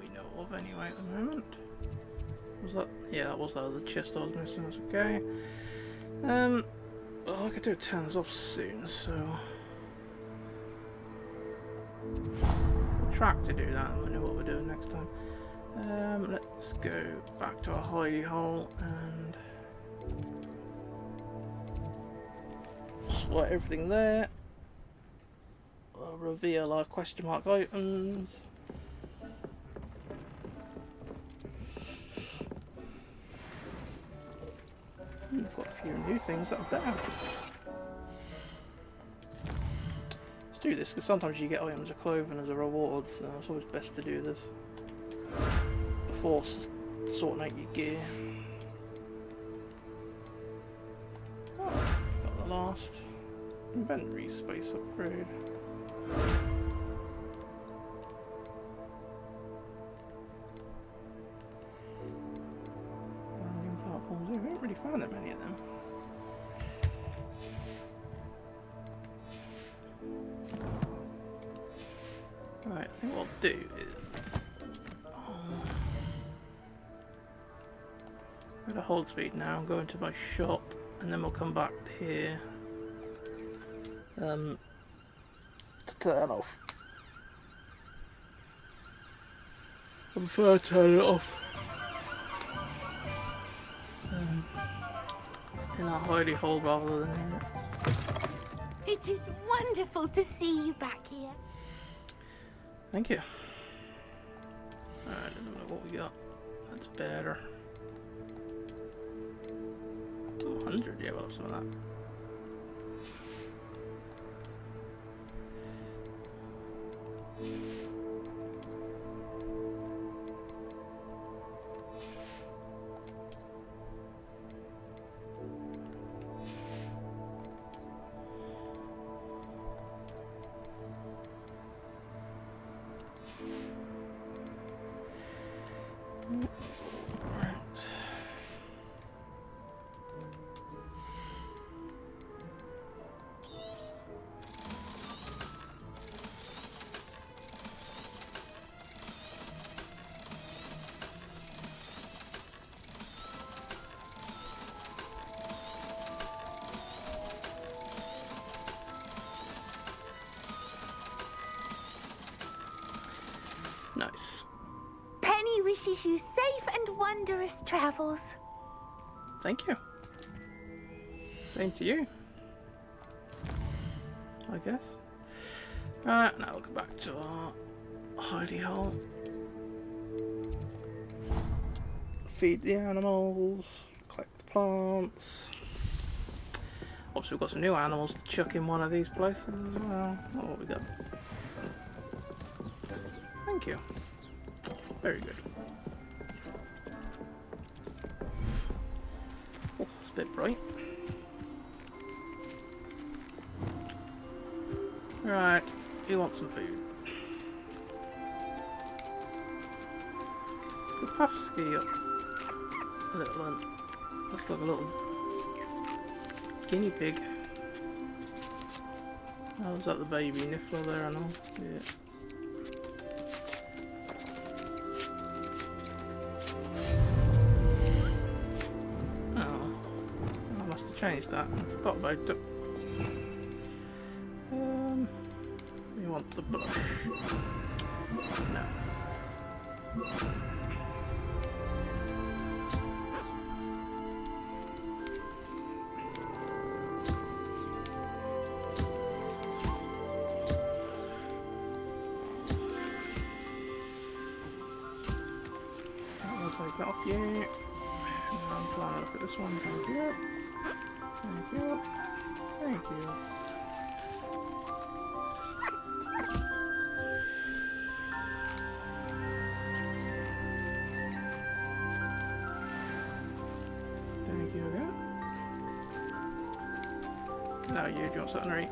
we know of anyway at the moment. Was that? Yeah, that was that other chest I was missing, that's okay. Well, I could do turns off soon, so... we'll track to do that and we know what we're doing next time. Let's go back to our hidey hole and sort everything there. We'll reveal our question mark items. We've got a few new things that are better. Do this because sometimes you get items of clothing as a reward, so it's always best to do this before sorting out your gear. Oh, got the last inventory space upgrade. Landing platforms, we haven't really found that many of them. Right, I think what I'll do is go to Hogsmeade now, go into my shop, and then we'll come back here to turn off. I prefer to turn it off in a hidey hole rather than here. It is wonderful to see you back here. Thank you. Alright, let's look what we got. That's better. 200, yeah, we'll have some of that. Nice. Penny wishes you safe and wondrous travels. Thank you. Same to you, I guess. Alright, now we'll go back to our hidey hole. Feed the animals, collect the plants. Obviously we've got some new animals to chuck in one of these places as well. Oh, what we got? Thank you. Very good. Oh, it's a bit bright. Right, who wants some food? The Puffsky up. A little one. Looks like a little guinea pig. Oh, is that the baby niffler there and all? Yeah. change that. I forgot about it. You want the brush? No. I'll take that off you. Now I'm trying to look at this one. Thank you. Thank you. Thank you. Thank you again. Now you, do you want something to eat?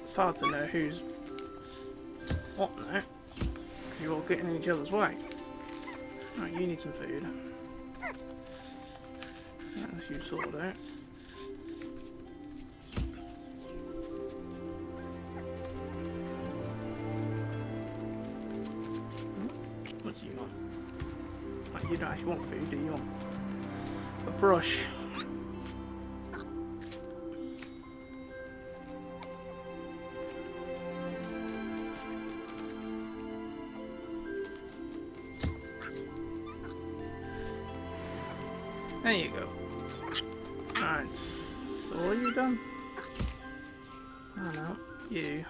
It's hard to know who's what now. You're all getting in each other's way. Right, you need some food. That's you sorted out. What do you want? Like, you don't actually want food, do you? Want a brush? There you go. Alright, so what have you done? Oh no, you.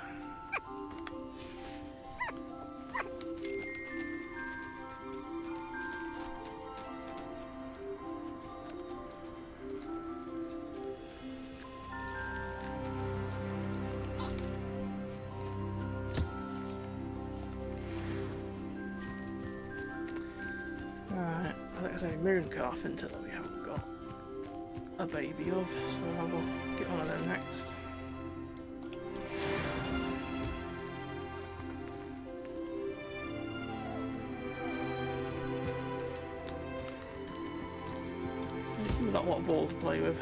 Alright, I think there's a moon carpenter that we haven't got a baby of, so I will get on with them next. Not what ball to play with.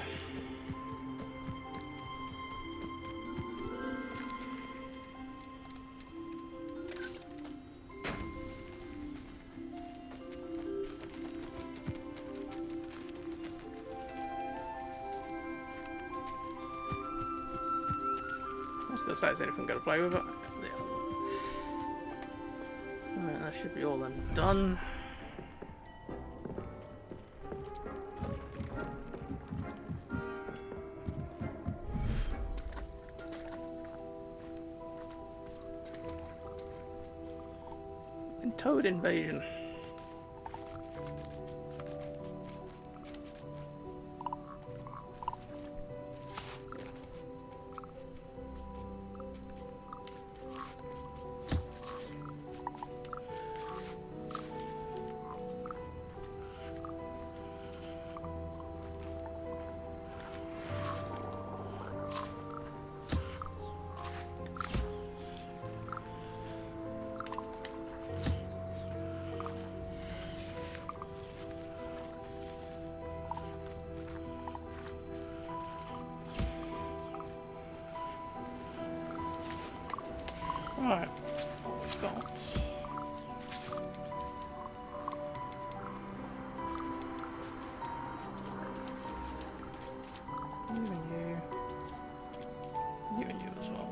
I was going to say, is anything going to play with it? Yeah. Right, that should be all then done. Toad invasion. Right, what we've got. You and you. You and you as well.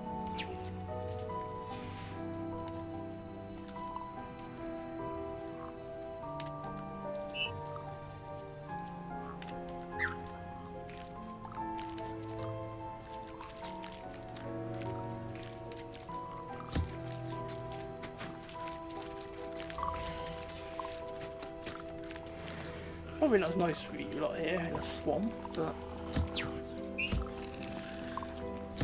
Probably not as nice for you lot here in a swamp, but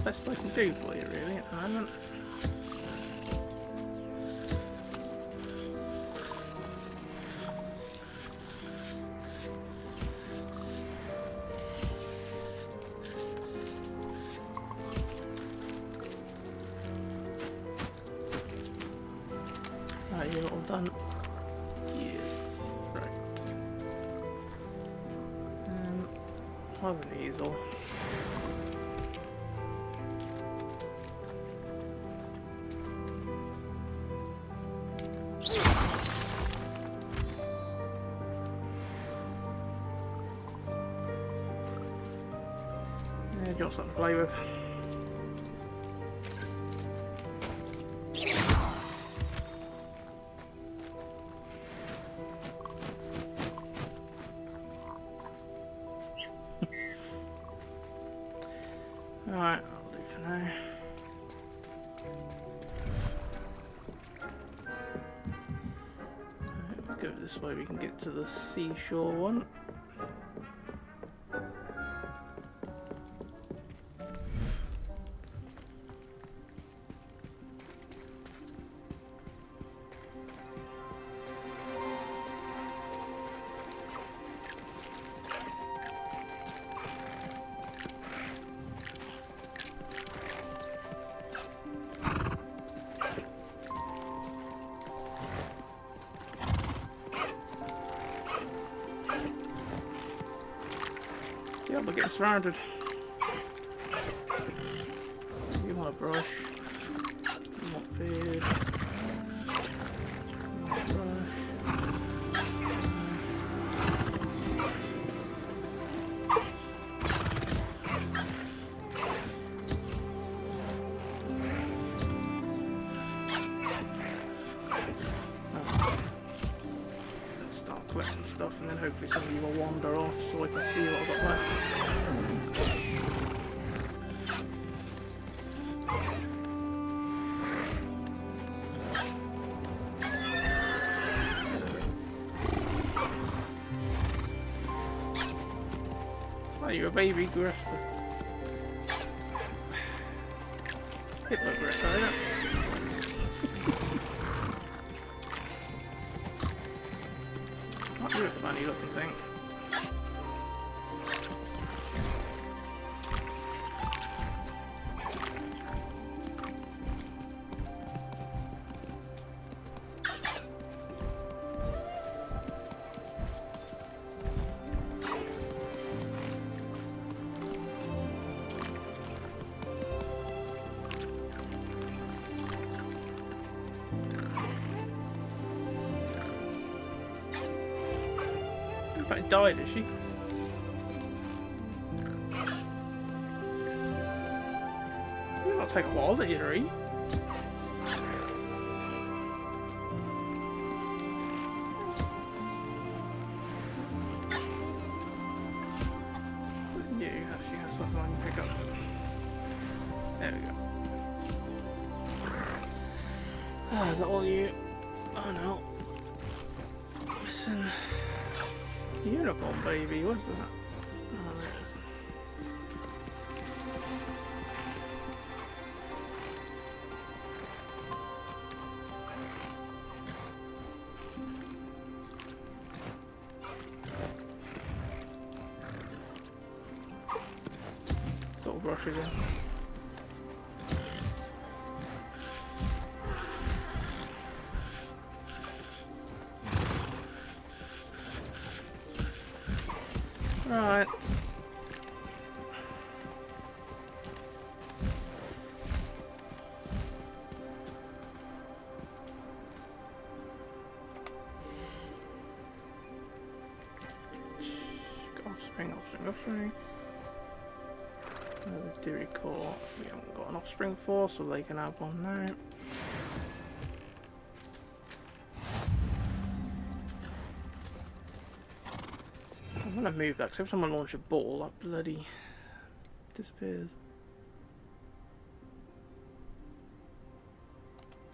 best I can do for you really at the moment. you're all done. Yes, right. Have an easel. Yeah, just something to play with. Alright, I'll do for now. Alright, go this way, we can get to the seashore one. Yeah, we're getting surrounded. You want a brush? You want food? You want a brush? Let's start collecting stuff and then hopefully some of you will wander off so I can see what I've got left. Oh, you're a baby grifter. Hypnogrifter, yeah. You're a funny looking thing. But died, is she? It'll take a while to eat her eat. You actually have something I can pick up. There we go. Ah, is that all you? Oh no. Listen. Unicorn baby, what's that? Oh, there it is. Little brush again. Right. Offspring. The Dairy Core. We haven't got an offspring for, so they can have one now. I'm gonna move that because every time I launch a ball, that bloody disappears.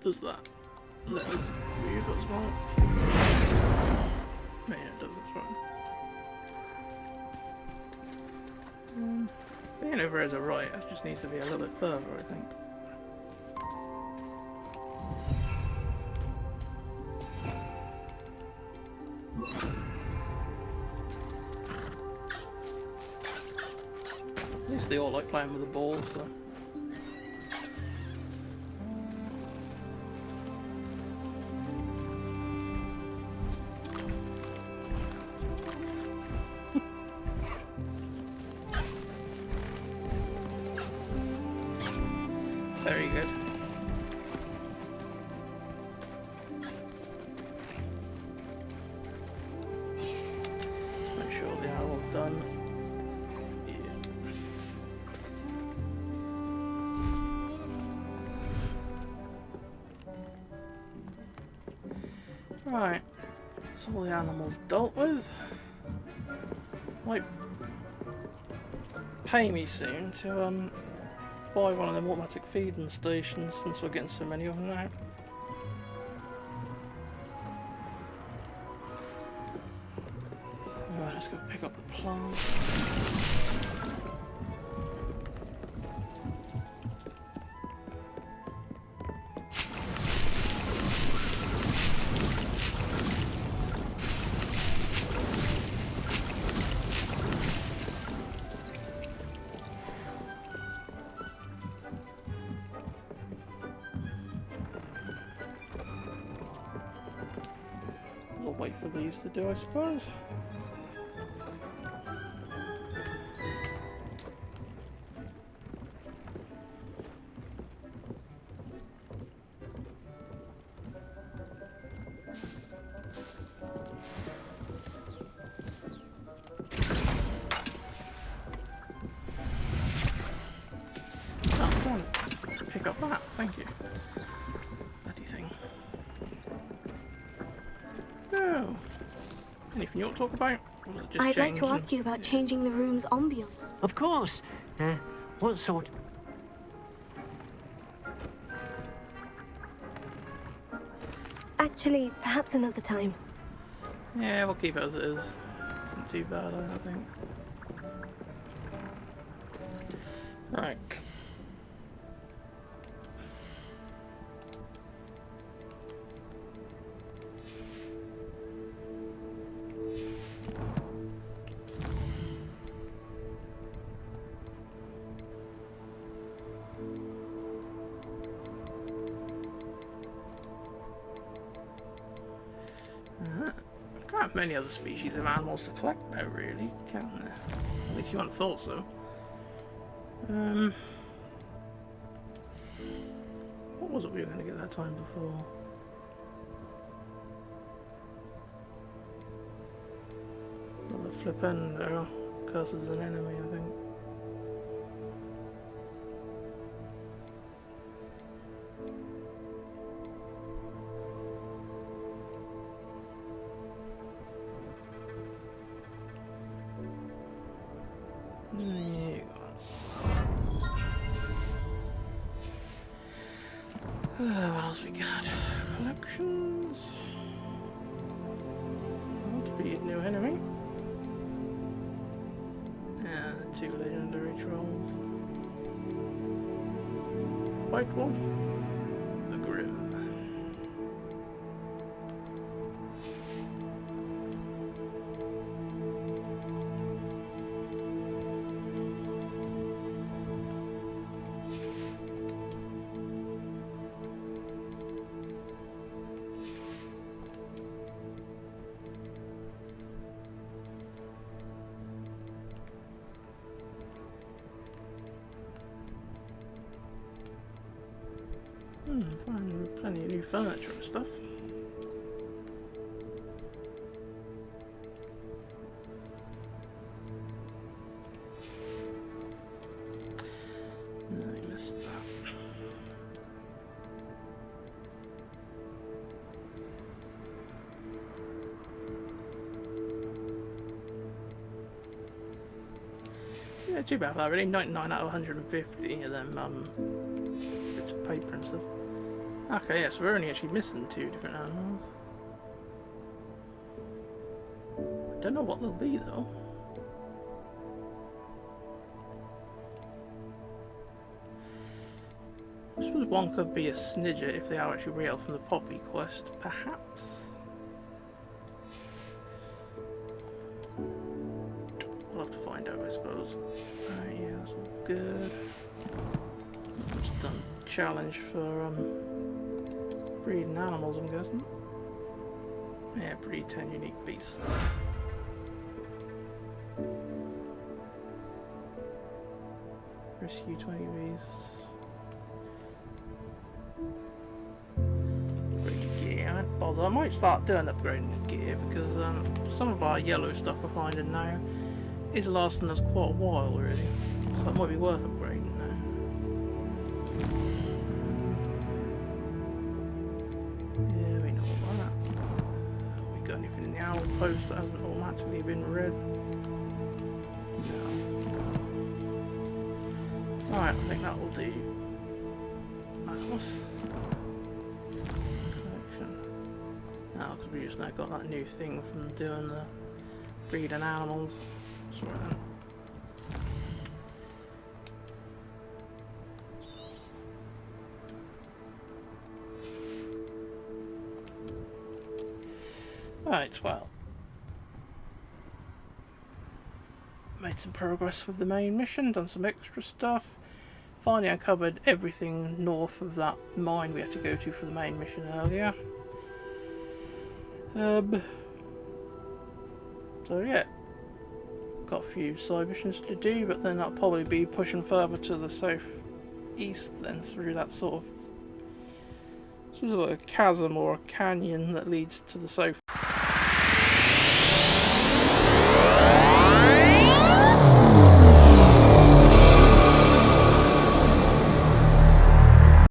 Does that let us move as well? Yeah, it does, that's right. Being over as a right, it just needs to be a little bit further, I think. At least they all like playing with the ball, so. Very good. Make sure the animal's done. Yeah. Right. That's all the animals dealt with. Might pay me soon to buy one of them automatic feeding stations since we're getting so many of them now. Alright, let's go pick up the plant. We'll wait for these to do, I suppose. Oh, come on. Pick up that, thank you. Bloody thing. Oh. Anything you want to talk about? Or was it just I'd like to change ask you about changing the room's ambiance. Of course. What sort? Actually, perhaps another time. Yeah, we'll keep it as it is. Isn't too bad, I don't think. Right. Can't have many other species of animals to collect now, really, can there? At least you wouldn't have thought so. What was it we were going to get that time before? Well, the Flipendo curses an enemy, I think. What else we got? Collections. Speed new enemy. And 2 legendary trolls. White Wolf. The Grim. Finding plenty of new furniture and stuff. No, I missed that. Yeah, too bad for that really. 99 out of 150 of them bits of paper and stuff. Okay, yeah, so we're only actually missing 2 different animals. I don't know what they'll be though. I suppose one could be a Snidger if they are actually real from the Poppy quest, perhaps. We'll have to find out, I suppose. Yeah, that's all good. Just done challenge for breeding animals, I'm guessing. Yeah, breed 10 unique beasts. Rescue 20 beasts. bother. I might start doing upgrading the gear because some of our yellow stuff we're finding now is lasting us quite a while really, so it might be worth upgrading now. Yeah, we know all that. We got anything in the owl post that hasn't automatically been read? No. Alright, I think that will do. What's connection? No, because we just now got that new thing from doing the breeding animals. Sorry then. Right, well. Made some progress with the main mission, done some extra stuff. Finally uncovered everything north of that mine we had to go to for the main mission earlier. So yeah. Got a few side missions to do, but then I'll probably be pushing further to the south east then through that sort of like a chasm or a canyon that leads to the south.